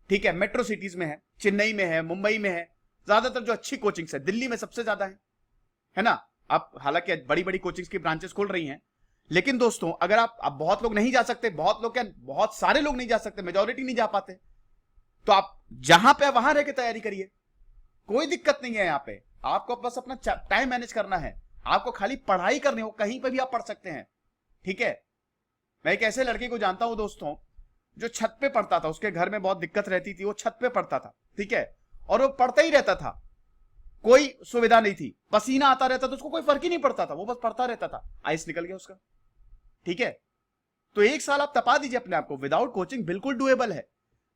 ठीक है, मेट्रो सिटीज में है, चेन्नई में है, मुंबई में है। ज्यादातर जो अच्छी कोचिंग्स है दिल्ली में सबसे ज्यादा है ना। आप हालांकि बड़ी बड़ी कोचिंग्स की ब्रांचेस खोल रही हैं, लेकिन दोस्तों अगर आप बहुत लोग नहीं जा सकते, बहुत लोग क्या, बहुत सारे लोग नहीं जा सकते, मेजॉरिटी नहीं जा पाते, तो आप जहां पे वहां रह के तैयारी करिए, कोई दिक्कत नहीं है। यहां पे आपको बस अपना टाइम मैनेज करना है, आपको खाली पढ़ाई करनी हो, कहीं पे भी आप पढ़ सकते हैं। ठीक है, मैं एक ऐसे लड़के को जानता हूं दोस्तों, जो छत पे पढ़ता था, उसके घर में बहुत दिक्कत रहती थी, वो छत पे पढ़ता था। ठीक है, और वो पढ़ता ही रहता था, कोई सुविधा नहीं थी, पसीना आता रहता था, उसको कोई फर्क ही नहीं पड़ता था, वो बस पढ़ता रहता था, आइस निकल गया उसका। ठीक है, तो 1 साल आप तपा दीजिए अपने आप को, विदाउट कोचिंग बिल्कुल डुएबल है।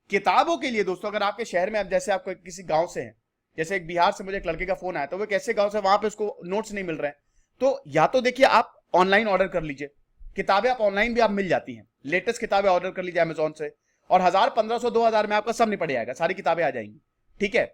किताबों के लिए दोस्तों, अगर आपके शहर में, अब जैसे आप किसी गांव से हैं, जैसे एक बिहार से मुझे एक लड़के का फोन आया, तो वो कैसे गांव से, वहां पे उसको नोट्स नहीं मिल रहे हैं, तो या तो देखिए आप ऑनलाइन ऑर्डर कर लीजिए, किताबें आप ऑनलाइन भी आप मिल जाती हैं, लेटेस्ट किताबें ऑर्डर कर लीजिए अमेजोन से, और 1000, 1500, 2000 में आपका सब निपट जाएगा, सारी किताबें आ जाएंगी, ठीक है।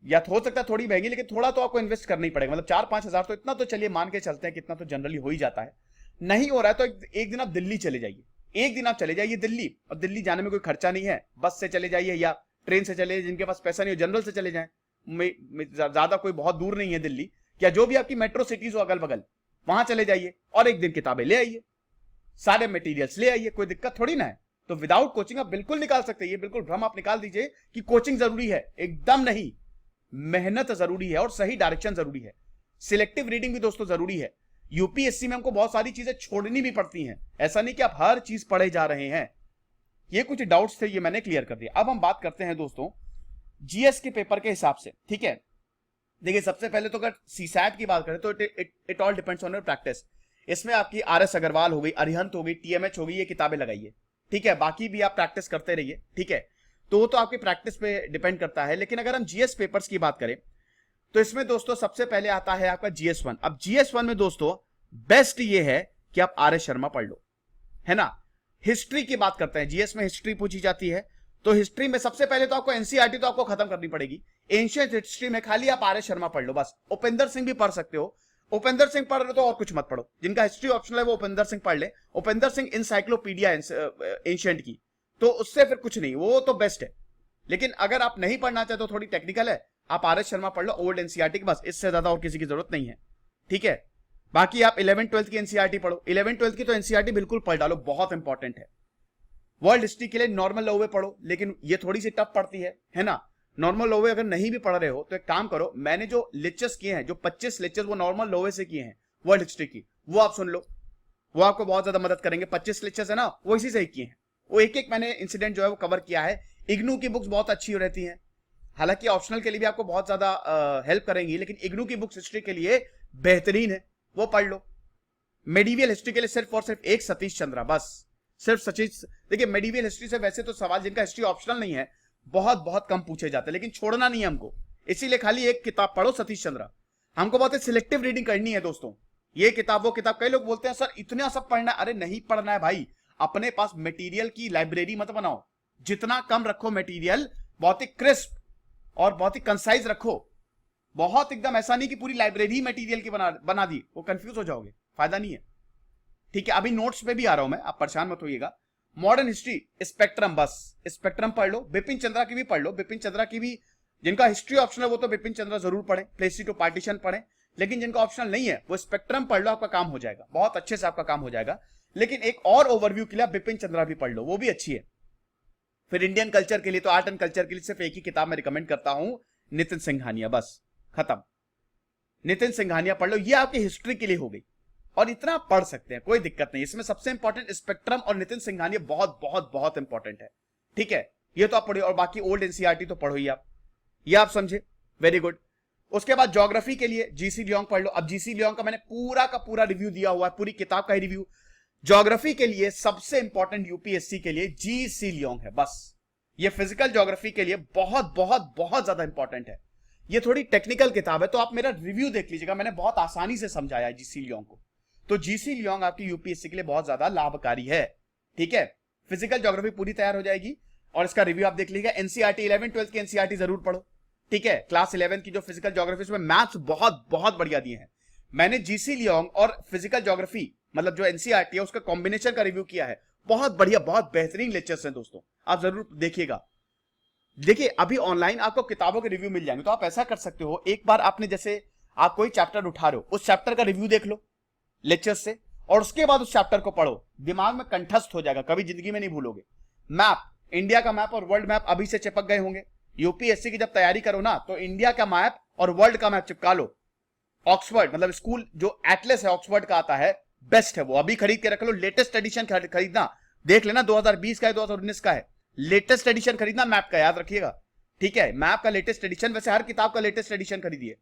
या तो हो सकता है थोड़ी महंगी, लेकिन थोड़ा तो आपको इन्वेस्ट करना ही पड़ेगा, मतलब 4-5 हजार तो इतना तो चलिए मान के चलते हैं, कितना तो जनरली हो ही जाता है। नहीं हो रहा है तो एक दिन आप दिल्ली चले जाइए, एक दिन आप चले जाइए दिल्ली, और दिल्ली जाने में कोई खर्चा नहीं है, बस से चले जाइए या ट्रेन से चले, जिनके पास पैसा नहीं हो जनरल से चले जाएं, ज्यादा कोई बहुत दूर नहीं है दिल्ली, या जो भी आपकी मेट्रो सिटीज हो अगल बगल, वहां चले जाइए और एक दिन किताबें ले आइए, सारे मटेरियल्स ले आइए, कोई दिक्कत थोड़ी ना है। तो विदाउट कोचिंग आप बिल्कुल निकाल सकते हैं, ये बिल्कुल भ्रम आप निकाल दीजिए कि कोचिंग जरूरी है, एकदम नहीं। मेहनत जरूरी है और सही डायरेक्शन जरूरी है, सिलेक्टिव रीडिंग भी दोस्तों जरूरी है। यूपीएससी में हमको बहुत सारी चीजें छोड़नी भी पड़ती हैं, ऐसा नहीं कि आप हर चीज पढ़े जा रहे हैं। ये कुछ डाउट्स थे, ये मैंने क्लियर कर दिया। अब हम बात करते हैं दोस्तों जीएस के पेपर के हिसाब से, ठीक है। देखिए सबसे पहले तो अगर सीसैट की बात करें तो it all depends on your practice. इसमें आपकी आरएस अग्रवाल हो गई, अरिहंत हो गई, टीएमएच हो गई, ये किताबें लगाइए, ठीक है। बाकी भी आप प्रैक्टिस करते रहिए, ठीक है। तो वो तो आपकी प्रैक्टिस पे डिपेंड करता है। लेकिन अगर हम जीएस पेपर्स की बात करें तो इसमें दोस्तों सबसे पहले आता है आपका जीएस 1। अब जीएस 1 में दोस्तों बेस्ट ये है कि आप आर एस शर्मा पढ़ लो, है ना। हिस्ट्री की बात करते हैं, जीएस में हिस्ट्री पूछी जाती है, तो हिस्ट्री में सबसे पहले तो आपको एनसीईआरटी तो आपको खत्म करनी पड़ेगी। एंशिएंट हिस्ट्री में खाली आप आर एस शर्मा पढ़ लो बस। उपेंद्र सिंह भी पढ़ सकते हो, उपेंद्र सिंह पढ़ रहे तो और कुछ मत पढ़ो, जिनका हिस्ट्री ऑप्शनल है वो उपेंद्र सिंह पढ़ ले। उपेंद्र सिंह इंसाइक्लोपीडिया एंशिएंट की, तो उससे फिर कुछ नहीं, वो तो बेस्ट है। लेकिन अगर आप नहीं पढ़ना चाहते तो थोड़ी टेक्निकल है, आप आर एस शर्मा पढ़ लो ओल्ड एनसीईआरटी की, बस इससे ज्यादा और किसी की जरूरत नहीं है, ठीक है। बाकी आप 11th-12th की एनसीईआरटी पढ़ो, 11th-12th की तो एनसीईआरटी बिल्कुल पढ़ डालो, बहुत इंपॉर्टेंट है। वर्ल्ड हिस्ट्री के लिए नॉर्मल लोवे पढ़ो, लेकिन ये थोड़ी सी टफ पड़ती है ना। नॉर्मल लोवे अगर नहीं भी पढ़ रहे हो तो एक काम करो, मैंने जो लेक्चर्स किए हैं, जो 25 लेक्चर्स वो नॉर्मल लोवे से किए हैं वर्ल्ड हिस्ट्री की, वो आप सुन लो, वो आपको बहुत ज्यादा मदद करेंगे। 25 लेक्चर्स है ना, वो इसी से ही किए हैं, वो एक एक मैंने इंसिडेंट जो है वो कवर किया है। इग्नू की बुक्स बहुत अच्छी रहती हैं, हालांकि ऑप्शनल के लिए भी आपको बहुत ज्यादा हेल्प करेंगी, लेकिन इग्नू की बुक्स हिस्ट्री के लिए बेहतरीन है, वो पढ़ लो। मेडिवियल हिस्ट्री के लिए सिर्फ और सिर्फ एक सतीश चंद्रा, बस सिर्फ सतीश। देखिए मेडिवियल हिस्ट्री से वैसे तो सवाल जिनका हिस्ट्री ऑप्शनल नहीं है बहुत बहुत कम पूछे जाते हैं, लेकिन छोड़ना नहीं है हमको, इसीलिए खाली एक किताब पढ़ो सतीश चंद्रा। हमको बहुत सिलेक्टिव रीडिंग करनी है दोस्तों, ये किताब वो किताब। कई लोग बोलते हैं सर इतना सब पढ़ना है, अरे नहीं पढ़ना है भाई, अपने पास मटेरियल की लाइब्रेरी मत बनाओ, जितना कम रखो मटेरियल, बहुत ही क्रिस्प और बहुत ही कंसाइज रखो। बहुत एकदम ऐसा नहीं कि पूरी लाइब्रेरी मटेरियल की बना दी, वो कंफ्यूज हो जाओगे, फायदा नहीं है, ठीक है। अभी नोट्स पे भी आ रहा हूं मैं, आप परेशान मत होइएगा। मॉडर्न हिस्ट्री स्पेक्ट्रम, बस स्पेक्ट्रम पढ़ लो। बिपिन चंद्रा की भी पढ़ लो, बिपिन चंद्रा की भी, जिनका हिस्ट्री ऑप्शनल है वो तो बिपिन चंद्रा जरूर पढ़े, प्लेसी टू पार्टीशन पढ़े, लेकिन जिनका ऑप्शनल नहीं है वो स्पेक्ट्रम पढ़ लो, आपका काम हो जाएगा, बहुत अच्छे से आपका काम हो जाएगा। लेकिन एक और ओवरव्यू के लिए आप बिपिन चंद्रा भी पढ़ लो, वो भी अच्छी है। फिर इंडियन कल्चर के लिए तो आर्ट एंड कल्चर के लिए सिर्फ एक ही किताब मैं रिकमेंड करता हूं, नितिन सिंघानिया, बस खत्म। नितिन सिंघानिया पढ़ लो, ये आपकी हिस्ट्री के लिए हो गई, और इतना पढ़ सकते हैं, कोई दिक्कत नहीं। इसमें सबसे इंपॉर्टेंट स्पेक्ट्रम और नितिन सिंघानिया बहुत बहुत बहुत इंपॉर्टेंट है, ठीक है। ये तो आप पढ़िए, और बाकी ओल्ड एनसीईआरटी तो पढ़ो ही आप, ये आप समझे, वेरी गुड। उसके बाद ज्योग्राफी के लिए जीसी लियोंग पढ़ लो। अब जीसी लियोंग का मैंने पूरा का पूरा रिव्यू दिया हुआ है, पूरी किताब का ही रिव्यू। ज्योग्राफी के लिए सबसे इंपॉर्टेंट यूपीएससी के लिए जीसी लियोंग है, बस। ये फिजिकल ज्योग्राफी के लिए बहुत बहुत बहुत ज्यादा इंपॉर्टेंट है। ये थोड़ी टेक्निकल किताब है, तो आप मेरा रिव्यू देख लीजिएगा, मैंने बहुत आसानी से समझाया है जीसी लियोंग को। तो जीसी लियोंग आपकी यूपीएससी के लिए बहुत ज्यादा लाभकारी है, ठीक है। फिजिकल ज्योग्राफी पूरी तैयार हो जाएगी और इसका रिव्यू आप देख लीजिएगा। एनसीईआरटी 11th-12th की एनसीईआरटी जरूर पढ़ो, ठीक है। क्लास 11 की जो फिजिकल ज्योग्राफी, उसमें मैथ्स बहुत बहुत बढ़िया दिए हैं। मैंने जीसी लियोंग और फिजिकल ज्योग्राफी, मतलब जो एनसीईआरटी है, उसका कॉम्बिनेशन का रिव्यू किया है, बहुत बढ़िया, बहुत बेहतरीन लेक्चर्स हैं दोस्तों, आप जरूर देखिएगा। देखिए अभी ऑनलाइन आपको किताबों के रिव्यू मिल जाएंगे, तो आप ऐसा कर सकते हो, एक बार आपने जैसे आप कोई चैप्टर उठा रहे हो, उस चैप्टर का रिव्यू देख लो लेक्चर्स से, और उसके बाद उस चैप्टर को पढ़ो, दिमाग में कंठस्थ हो जाएगा, कभी जिंदगी में नहीं भूलोगे। मैप, इंडिया का मैप और वर्ल्ड मैप अभी से चिपक गए होंगे। यूपीएससी की जब तैयारी करो ना, तो इंडिया का मैप और वर्ल्ड का मैप चिपका लो। ऑक्सफोर्ड, मतलब स्कूल जो एटलस है ऑक्सफोर्ड का आता है, बेस्ट है वो, अभी खरीद के रख लो। लेटेस्ट एडिशन खरीदना, देख लेना 2020 का है 2019 का है, लेटेस्ट एडिशन खरीदना मैप का, याद रखिएगा, ठीक है। मैप का लेटेस्ट एडिशन, वैसे हर किताब का लेटेस्ट एडिशन खरीदिए।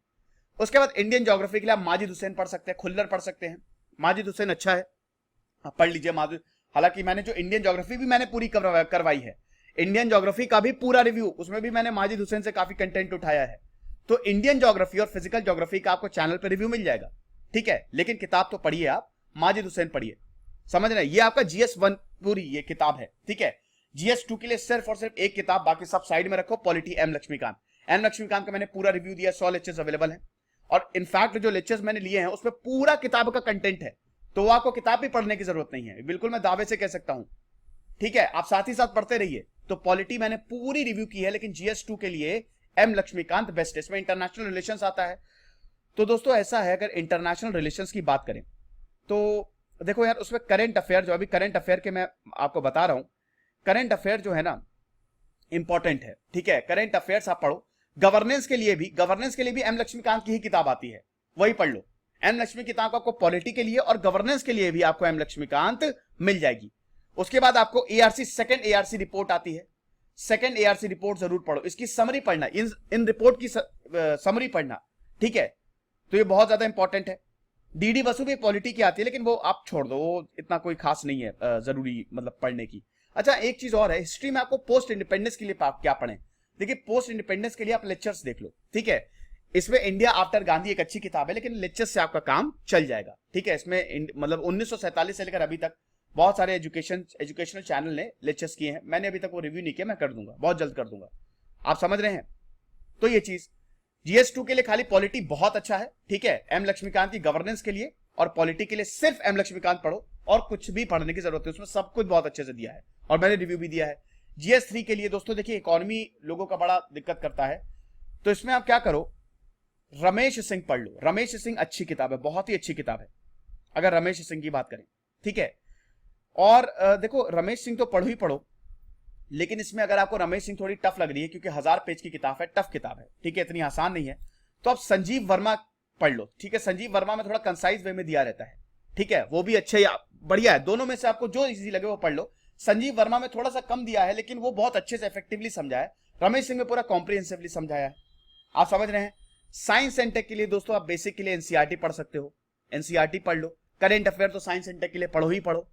उसके बाद इंडियन ज्योग्राफी के लिए आप माजिद हुसैन पढ़ सकते हैं, खुल्लर पढ़ सकते हैं। माजिद हुसैन अच्छा है, आप पढ़ लीजिए हालांकि मैंने जो इंडियन ज्योग्राफी भी मैंने पूरी करवाई है, इंडियन ज्योग्राफी का भी पूरा रिव्यू, उसमें भी मैंने माजिद हुसैन से काफी कंटेंट उठाया है। तो इंडियन ज्योग्राफी और फिजिकल ज्योग्राफी का आपको चैनल पर रिव्यू मिल जाएगा, ठीक है। लेकिन किताब तो पढ़िए आप, माजिद हुसैन पढ़िए, समझ रहे हैं। ये आपका GS1 पूरी ये किताब है, ठीक है। GS2 के लिए सिर्फ और सिर्फ एक किताब, बाकी सब साइड में रखो। Polity M Laxmikanth, M Laxmikanth का मैंने पूरा रिव्यू दिया, 100 लेक्चर्स अवेलेबल हैं। और इनफैक्ट जो लेक्चर्स मैंने लिए हैं उसमें पूरा किताब का कंटेंट है, तो आपको किताब भी पढ़ने की जरूरत नहीं है, बिल्कुल मैं दावे से कह सकता हूं, ठीक है। आप साथ ही साथ पढ़ते रहिए। तो पॉलिटी मैंने पूरी रिव्यू की है, लेकिन GS2 के लिए एम लक्ष्मीकांत बेस्ट है। इसमें इंटरनेशनल रिलेशंस आता है। तो दोस्तों ऐसा है, अगर इंटरनेशनल रिलेशंस की बात करें तो देखो यार, उसमें करंट अफेयर, जो अभी करंट अफेयर के मैं आपको बता रहा हूं, करंट अफेयर जो है ना इंपॉर्टेंट है, ठीक है। करंट अफेयर्स आप पढ़ो। गवर्नेंस के लिए भी एम लक्ष्मीकांत की ही किताब आती है, वही पढ़ लो। एम लक्ष्मी किताब आपको पॉलिटी के लिए और गवर्नेंस के लिए भी आपको एम लक्ष्मीकांत मिल जाएगी। उसके बाद आपको ARC सेकंड ARC रिपोर्ट आती है, सेकंड ARC रिपोर्ट जरूर पढ़ो। इसकी समरी पढ़ना, इन रिपोर्ट की समरी पढ़ना, ठीक है। तो ये बहुत ज्यादा इंपॉर्टेंट है। DD बसु भी पॉलिटी की आती है, लेकिन वो आप छोड़ दो, वो इतना कोई खास नहीं है जरूरी मतलब पढ़ने की। अच्छा एक चीज और है, हिस्ट्री में आपको पोस्ट इंडिपेंडेंस के लिए क्या पढ़ें। देखिए पोस्ट इंडिपेंडेंस के लिए आप लेक्चर्स देख लो, ठीक है। इसमें इंडिया आफ्टर गांधी एक अच्छी किताब है, लेकिन लेक्चर्स से आपका काम चल जाएगा, ठीक है। इसमें मतलब 1947 से लेकर अभी तक बहुत सारे एजुकेशनल चैनल ने लेक्चर्स किए हैं। मैंने अभी तक वो रिव्यू नहीं किया, मैं कर दूंगा, बहुत जल्द कर दूंगा। आप समझ रहे हैं। तो ये चीज GS2 के लिए खाली पॉलिटी बहुत अच्छा है, ठीक है। एम लक्ष्मीकांत की गवर्नेंस के लिए और पॉलिटी के लिए सिर्फ एम लक्ष्मीकांत पढ़ो, और कुछ भी पढ़ने की जरूरत है, उसमें सब कुछ बहुत अच्छे से दिया है और मैंने रिव्यू भी दिया है। GS3 के लिए दोस्तों देखिए, इकोनॉमी लोगों का बड़ा दिक्कत करता है, तो इसमें आप क्या करो, रमेश सिंह पढ़ लो। रमेश सिंह अच्छी किताब है, बहुत ही अच्छी किताब है, अगर रमेश सिंह की बात करें, ठीक है। और देखो रमेश सिंह तो पढ़ो ही पढ़ो, लेकिन इसमें अगर आपको रमेश सिंह थोड़ी टफ लग रही है, क्योंकि 1000 पेज की किताब है, टफ किताब है, ठीक है, इतनी आसान नहीं है, तो आप संजीव वर्मा पढ़ लो, ठीक है। संजीव वर्मा में थोड़ा कंसाइज वे में दिया रहता है, ठीक है, वो भी अच्छे बढ़िया है। दोनों में से आपको जो इजी लगे वो पढ़ लो। संजीव वर्मा में थोड़ा सा कम दिया है, लेकिन वो बहुत अच्छे से इफेक्टिवली समझाया है। रमेश सिंह में पूरा कॉम्प्रिहेंसिवली समझाया है, आप समझ रहे हैं। साइंस एंड टेक के लिए दोस्तों आप बेसिक के लिए एनसीईआरटी पढ़ सकते हो, एनसीईआरटी पढ़ लो। करेंट अफेयर तो साइंस एंड टेक के लिए पढ़ो ही पढ़ो,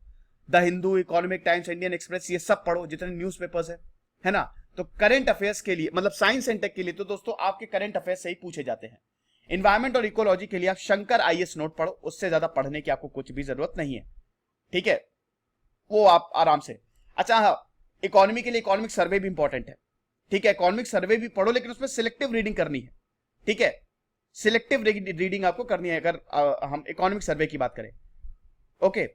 the Hindu, economic times, Indian express, ये सब पढ़ो, जितने न्यूज़पेपर्स है ना। तो करंट अफेयर्स के लिए मतलब साइंस एंड टेक के लिए तो दोस्तों आपके करंट अफेयर्स से ही पूछे जाते हैं। इन्वायरमेंट और इकोलॉजी के लिए आप शंकर IAS नोट पढ़ो, उससे ज्यादा पढ़ने की आपको कुछ भी जरूरत नहीं है, ठीक है, वो आप आराम से। अच्छा हाँ, इकोनॉमी के लिए इकोनॉमिक सर्वे भी इंपॉर्टेंट है, ठीक है, इकोनॉमिक सर्वे भी पढ़ो, लेकिन उसमें सिलेक्टिव रीडिंग करनी है, ठीक है, सिलेक्टिव रीडिंग आपको करनी है अगर हम इकोनॉमिक सर्वे की बात करें, ओके।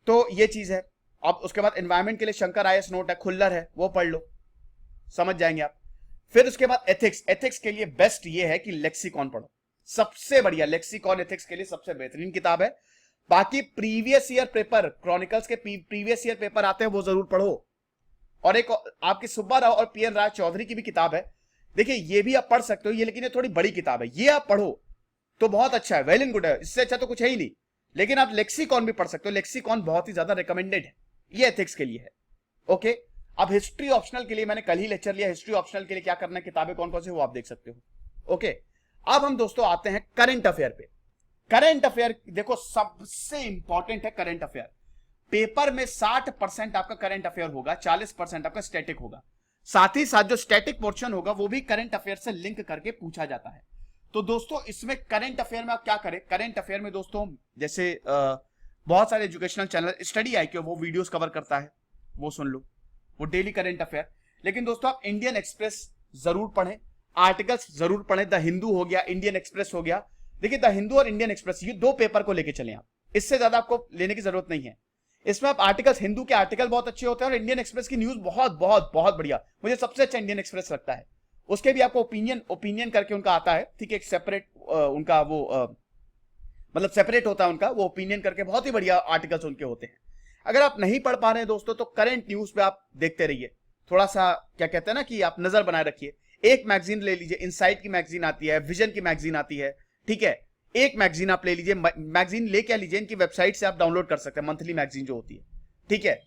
तो ये चीज है। अब उसके बाद एनवायरमेंट के लिए शंकर IAS नोट है, खुल्लर है, वो पढ़ लो, समझ जाएंगे आप। फिर उसके बाद एथिक्स के लिए बेस्ट ये है कि लेक्सिकॉन पढ़ो, सबसे बढ़िया लेक्सिकॉन एथिक्स के लिए सबसे बेहतरीन किताब है। बाकी प्रीवियस ईयर पेपर, क्रॉनिकल्स के प्रीवियस ईयर पेपर आते हैं, वो जरूर पढ़ो। और एक आपकी सुब्बा राव और PN राय चौधरी की भी किताब है, देखिए ये भी आप पढ़ सकते हो, ये लेकिन ये थोड़ी बड़ी किताब है, ये आप पढ़ो तो बहुत अच्छा है, वेल एंड गुड है, इससे अच्छा तो कुछ है ही नहीं। लेकिन आप लेक्सिकॉन भी पढ़ सकते हो, लेक्सिकॉन बहुत ही ज्यादा रिकमेंडेड है, ये एथिक्स के लिए है, ओके। अब हिस्ट्री ऑप्शनल के लिए मैंने कल ही लेक्चर लिया, हिस्ट्री ऑप्शनल के लिए क्या करना है, किताबें कौन कौन सी वो आप देख सकते हो, ओके। अब हम दोस्तों आते हैं करंट अफेयर पे। करंट अफेयर देखो सबसे इंपॉर्टेंट है करंट अफेयर। पेपर में 60% आपका करंट अफेयर होगा, 40% आपका स्टैटिक होगा। साथ ही साथ जो स्टैटिक पोर्शन होगा वो भी करंट अफेयर से लिंक करके पूछा जाता है। तो दोस्तों इसमें करंट अफेयर में आप क्या करें, करंट अफेयर में दोस्तों जैसे बहुत सारे एजुकेशनल चैनल, स्टडी IQ वो वीडियोस कवर करता है, वो सुन लो, वो डेली करंट अफेयर। लेकिन दोस्तों आप इंडियन एक्सप्रेस जरूर पढ़ें, आर्टिकल्स जरूर पढ़ें, द हिंदू हो गया, इंडियन एक्सप्रेस हो गया। देखिए द हिंदू और इंडियन एक्सप्रेस ये दो पेपर को लेके चले आप, इससे ज्यादा आपको लेने की जरूरत नहीं है। इसमें आप आर्टिकल्स, हिंदू के आर्टिकल बहुत अच्छे होते हैं और इंडियन एक्सप्रेस की न्यूज बहुत बहुत बहुत बढ़िया, मुझे सबसे अच्छा इंडियन एक्सप्रेस लगता है। उसके भी आपको ओपिनियन करके उनका आता है, ठीक है, एक सेपरेट उनका वो मतलब सेपरेट होता है उनका, वो ओपिनियन करके बहुत ही बढ़िया आर्टिकल्स उनके होते हैं। अगर आप नहीं पढ़ पा रहे हैं दोस्तों तो करंट न्यूज पे आप देखते रहिए, थोड़ा सा क्या कहते हैं ना कि आप नजर बनाए रखिए। एक मैगजीन ले लीजिए, इनसाइट की मैगजीन आती है, विजन की मैगजीन आती है, ठीक है, एक मैगजीन आप ले लीजिए। मैगजीन ले क्या लीजिए, इनकी वेबसाइट से आप डाउनलोड कर सकते हैं, मंथली मैगजीन जो होती है, ठीक है।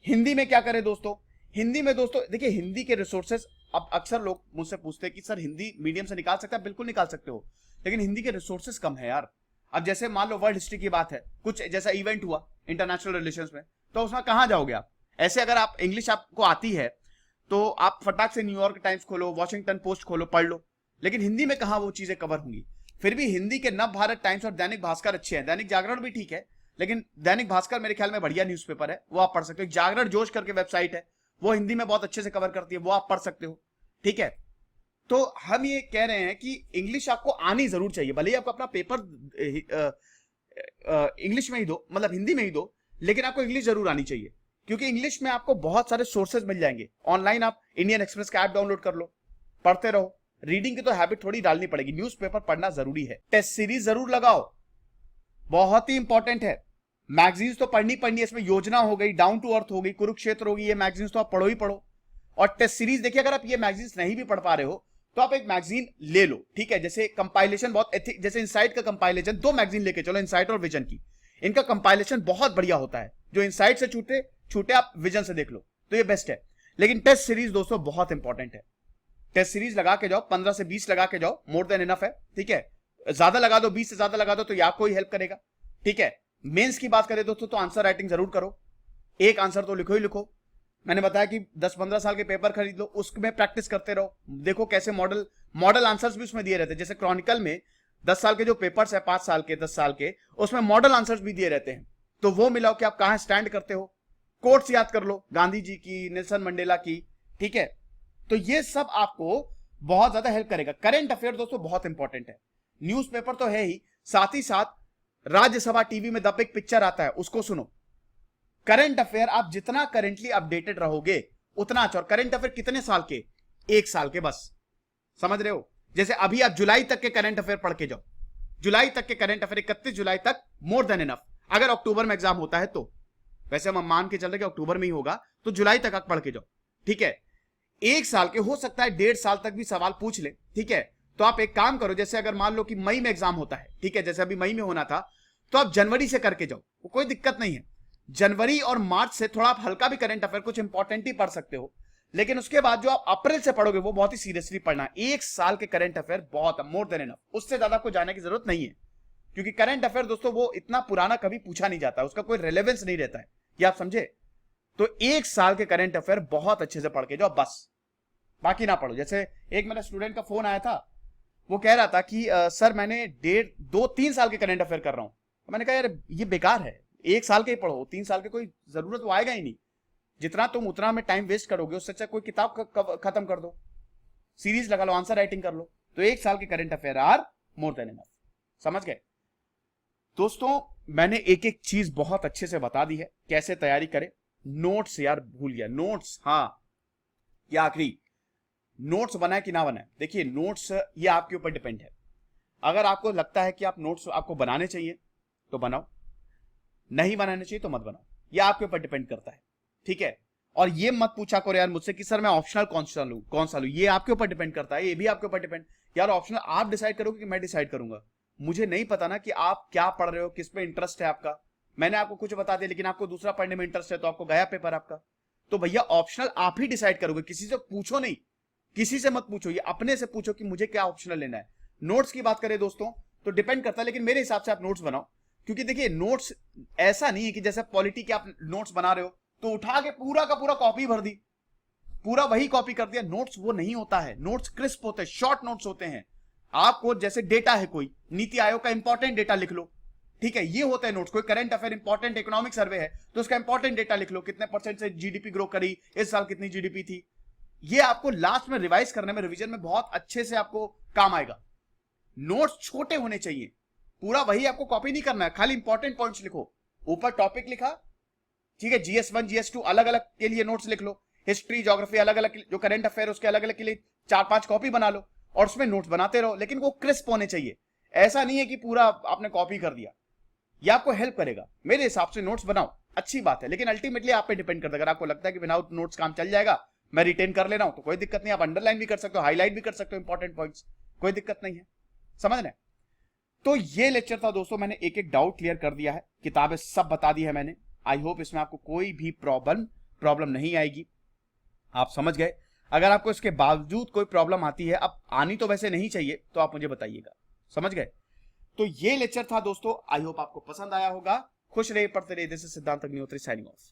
हिंदी में क्या करें दोस्तों, हिंदी में दोस्तों देखिए हिंदी के रिसोर्सेज, अब अक्सर लोग मुझसे पूछते हैं कि सर हिंदी मीडियम से निकाल सकते हैं, बिल्कुल निकाल सकते हो, लेकिन हिंदी के रिसोर्सेज कम है यार। अब जैसे मान लो वर्ल्ड हिस्ट्री की बात है, कुछ जैसा इवेंट हुआ इंटरनेशनल रिलेशंस में, तो उसमें कहां जाओगे आप? ऐसे अगर आप इंग्लिश आपको आती है तो आप फटाक से न्यूयॉर्क टाइम्स खोलो, वॉशिंगटन पोस्ट खोलो, पढ़ लो, लेकिन हिंदी में कहां वो चीजें कवर होंगी? फिर भी हिंदी के नव भारत टाइम्स और दैनिक भास्कर अच्छे हैं, दैनिक जागरण भी ठीक है, लेकिन दैनिक भास्कर मेरे ख्याल में बढ़िया न्यूज़पेपर है, वो आप पढ़ सकते हो। जागरण जोश करके वेबसाइट है, वो हिंदी में बहुत अच्छे से कवर करती है, वो आप पढ़ सकते हो, ठीक है। तो हम ये कह रहे हैं कि इंग्लिश आपको आनी जरूर चाहिए, भले ही आपको अपना पेपर इंग्लिश में ही दो, मतलब हिंदी में ही दो, लेकिन आपको इंग्लिश जरूर आनी चाहिए, क्योंकि इंग्लिश में आपको बहुत सारे सोर्सेज मिल जाएंगे ऑनलाइन। आप इंडियन एक्सप्रेस का ऐप डाउनलोड कर लो, पढ़ते रहो। रीडिंग की तो हैबिट थोड़ी डालनी पड़ेगी, न्यूज़पेपर पढ़ना जरूरी है। टेस्ट सीरीज जरूर लगाओ, बहुत ही इंपॉर्टेंट है। मैगजीन्स तो पढ़नी है, इसमें योजना हो गई, डाउन टू अर्थ हो गई, कुरुक्षेत्र होगी, ये मैगजीन्स तो आप पढ़ो ही पढ़ो। और टेस्ट सीरीज देखिए, अगर आप ये मैगजीन्स नहीं भी पढ़ पा रहे हो तो आप एक मैगजीन ले लो, ठीक है। जैसे कंपाइलेशन बहुत जैसे इनसाइट का कंपाइलेशन, 2 मैगजीन लेके चलो, इनसाइट और विजन की। इनका कंपाइलेशन बहुत बढ़िया होता है, जो इनसाइट से छूटे आप विजन से देख लो, तो ये बेस्ट है। लेकिन टेस्ट सीरीज दोस्तों बहुत इंपॉर्टेंट है, टेस्ट सीरीज लगा के जाओ, 15 से 20 लगा के जाओ, मोर देन इनफ है, ठीक है। ज्यादा लगा दो, 20 से ज्यादा लगा दो तो ये आपको ही हेल्प करेगा, ठीक है। मेंस की बात करें दोस्तों तो आंसर राइटिंग जरूर करो, एक आंसर तो लिखो ही लिखो। मैंने बताया कि 10-15 साल के पेपर खरीद लो, उसमें प्रैक्टिस करते रहो, देखो कैसे मॉडल आंसर्स भी उसमें दिए रहते हैं। जैसे क्रॉनिकल में 10 साल के जो पेपर्स है, 5 साल के, 10 साल के, उसमें मॉडल आंसर्स भी दिए रहते हैं, तो वो मिलाओ कि आप कहां स्टैंड करते हो। कोट्स याद कर लो, गांधी जी की, नेल्सन मंडेला की, ठीक है। तो ये सब आपको बहुत ज्यादा हेल्प करेगा। करंट अफेयर दोस्तों बहुत इंपॉर्टेंट है, न्यूज़पेपर तो है ही, साथ ही साथ राज्यसभा टीवी में द बिग पिक्चर आता है, उसको सुनो। करंट अफेयर आप जितना करंटली अपडेटेड रहोगे उतना अच्छा। और करंट अफेयर कितने साल के? 1 साल के, बस, समझ रहे हो। जैसे अभी आप जुलाई तक के करंट अफेयर पढ़ के जाओ, जुलाई तक के करंट अफेयर, 31 जुलाई तक, मोर देन इनफ। अगर अक्टूबर में एग्जाम होता है तो, वैसे हम मान के चल रहे कि अक्टूबर में ही होगा, तो जुलाई तक आप पढ़ के जाओ, ठीक है। 1 साल के, हो सकता है 1.5 साल तक भी सवाल पूछ ले, ठीक है। तो आप एक काम करो, जैसे अगर मान लो कि मई में एग्जाम होता है, ठीक है, जैसे अभी मई में होना था, तो आप जनवरी से करके जाओ, कोई दिक्कत नहीं है। जनवरी और मार्च से थोड़ा आप हल्का भी करंट अफेयर, कुछ इंपॉर्टेंट ही पढ़ सकते हो, लेकिन उसके बाद जो आप अप्रैल से पढ़ोगे वो बहुत ही सीरियसली पढ़ना। 1 साल के करंट अफेयर बहुत, मोर देन इनफ, उससे ज्यादा आपको जाने की जरूरत नहीं है, क्योंकि करंट अफेयर दोस्तों वो इतना पुराना कभी पूछा नहीं जाता, उसका कोई रेलेवेंस नहीं रहता है, ये आप समझे। तो 1 साल के करंट अफेयर बहुत अच्छे से पढ़ के जाओ, बस, बाकी ना पढ़ो। जैसे एक मेरा स्टूडेंट का फोन आया था, वो कह रहा था कि सर मैंने 2-3 साल के करंट अफेयर कर रहा हूं। मैंने कहा यार ये बेकार है, 1 साल के ही पढ़ो, 3 साल के कोई जरूरत तो आएगा ही नहीं। जितना तुम उतना में टाइम वेस्ट करोगे, उससे अच्छा कोई किताब खत्म कर दो, सीरीज लगा लो, आंसर राइटिंग कर लो। तो 1 साल के current affair are more than enough, समझ गए दोस्तों। मैंने एक एक चीज बहुत अच्छे से बता दी है, कैसे तैयारी करें। नोट्स यार भूल गया, नोट्स, हाँ ये आखिरी, नोट्स बनाए कि ना बनाए, देखिए नोट्स ये आपके ऊपर डिपेंड है। अगर आपको लगता है कि आप नोट्स आपको बनाने चाहिए तो बनाओ, नहीं बनाने चाहिए तो मत बनाओ, ये आपके ऊपर डिपेंड करता है, ठीक है। और ये मत पूछा करो यार मुझसे कि सर मैं ऑप्शनल कौन सा लूं, ये आपके ऊपर डिपेंड करता है, ये भी आपके ऊपर डिपेंड। यार ऑप्शनल आप डिसाइड करोगे कि मैं डिसाइड करूंगा? मुझे नहीं पता ना कि आप क्या पढ़ रहे हो, किस पे इंटरेस्ट है आपका। मैंने आपको कुछ बता दिया, लेकिन आपको दूसरा पढ़ने में इंटरेस्ट है, तो आपको गया पेपर आपका। तो भैया ऑप्शनल आप ही डिसाइड करोगे, किसी से पूछो नहीं, किसी से मत पूछो, ये अपने से पूछो कि मुझे क्या ऑप्शनल लेना है। नोट्स की बात करें दोस्तों तो डिपेंड करता है, लेकिन मेरे हिसाब से आप नोट्स बनाओ, क्योंकि देखिए नोट्स ऐसा नहीं है कि जैसे पॉलिटी के आप नोट्स बना रहे हो तो उठा के पूरा का पूरा कॉपी भर दी, पूरा वही कॉपी कर दिया। नोट्स वो नहीं होता है, नोट्स क्रिस्प होते हैं, शॉर्ट नोट्स होते हैं। आपको जैसे डेटा है, कोई नीति आयोग का इंपॉर्टेंट डेटा लिख लो, ठीक है, ये होता है नोट्स। कोई current affair important economic survey है तो उसका इंपॉर्टेंट डेटा लिख लो, कितने % से जीडीपी ग्रो करी, इस साल कितनी जीडीपी थी। ये आपको लास्ट में रिवाइज करने में, रिवीजन में बहुत अच्छे से आपको काम आएगा। नोट्स छोटे होने चाहिए, पूरा वही आपको कॉपी नहीं करना है, खाली इंपॉर्टेंट पॉइंट्स लिखो, ऊपर टॉपिक लिखा, ठीक है। GS1 GS2 अलग अलग के लिए नोट्स लिख लो, हिस्ट्री ज्योग्राफी अलग अलग, जो करंट अफेयर उसके अलग अलग के लिए 4-5 कॉपी बना लो और उसमें नोट्स बनाते रहो, लेकिन वो क्रिस्प होने चाहिए। ऐसा नहीं है कि पूरा आपने कॉपी कर दिया, ये आपको हेल्प करेगा। मेरे हिसाब से नोट्स बनाओ, अच्छी बात है, लेकिन अल्टीमेटली आप पे डिपेंड करता है। अगर आपको लगता है कि विदाउट नोट्स काम चल जाएगा, मैं रिटेन कर ले रहा हूं, तो कोई दिक्कत नहीं, आप अंडरलाइन भी कर सकते हो, हाईलाइट भी कर सकते हो इंपॉर्टेंट पॉइंट्स, कोई दिक्कत नहीं है, समझ रहे। तो ये लेक्चर था दोस्तों, मैंने एक एक डाउट क्लियर कर दिया है, किताबें सब बता दी है मैंने। आई होप इसमें आपको कोई भी प्रॉब्लम नहीं आएगी, आप समझ गए। अगर आपको इसके बावजूद कोई प्रॉब्लम आती है, अब आनी तो वैसे नहीं चाहिए, तो आप मुझे बताइएगा, समझ गए। तो ये लेक्चर था दोस्तों, आई होप आपको पसंद आया होगा। खुश रहिए, पढ़ते रहिए। दिस इज सिद्धांत अग्निहोत्री साइनिंग ऑफ।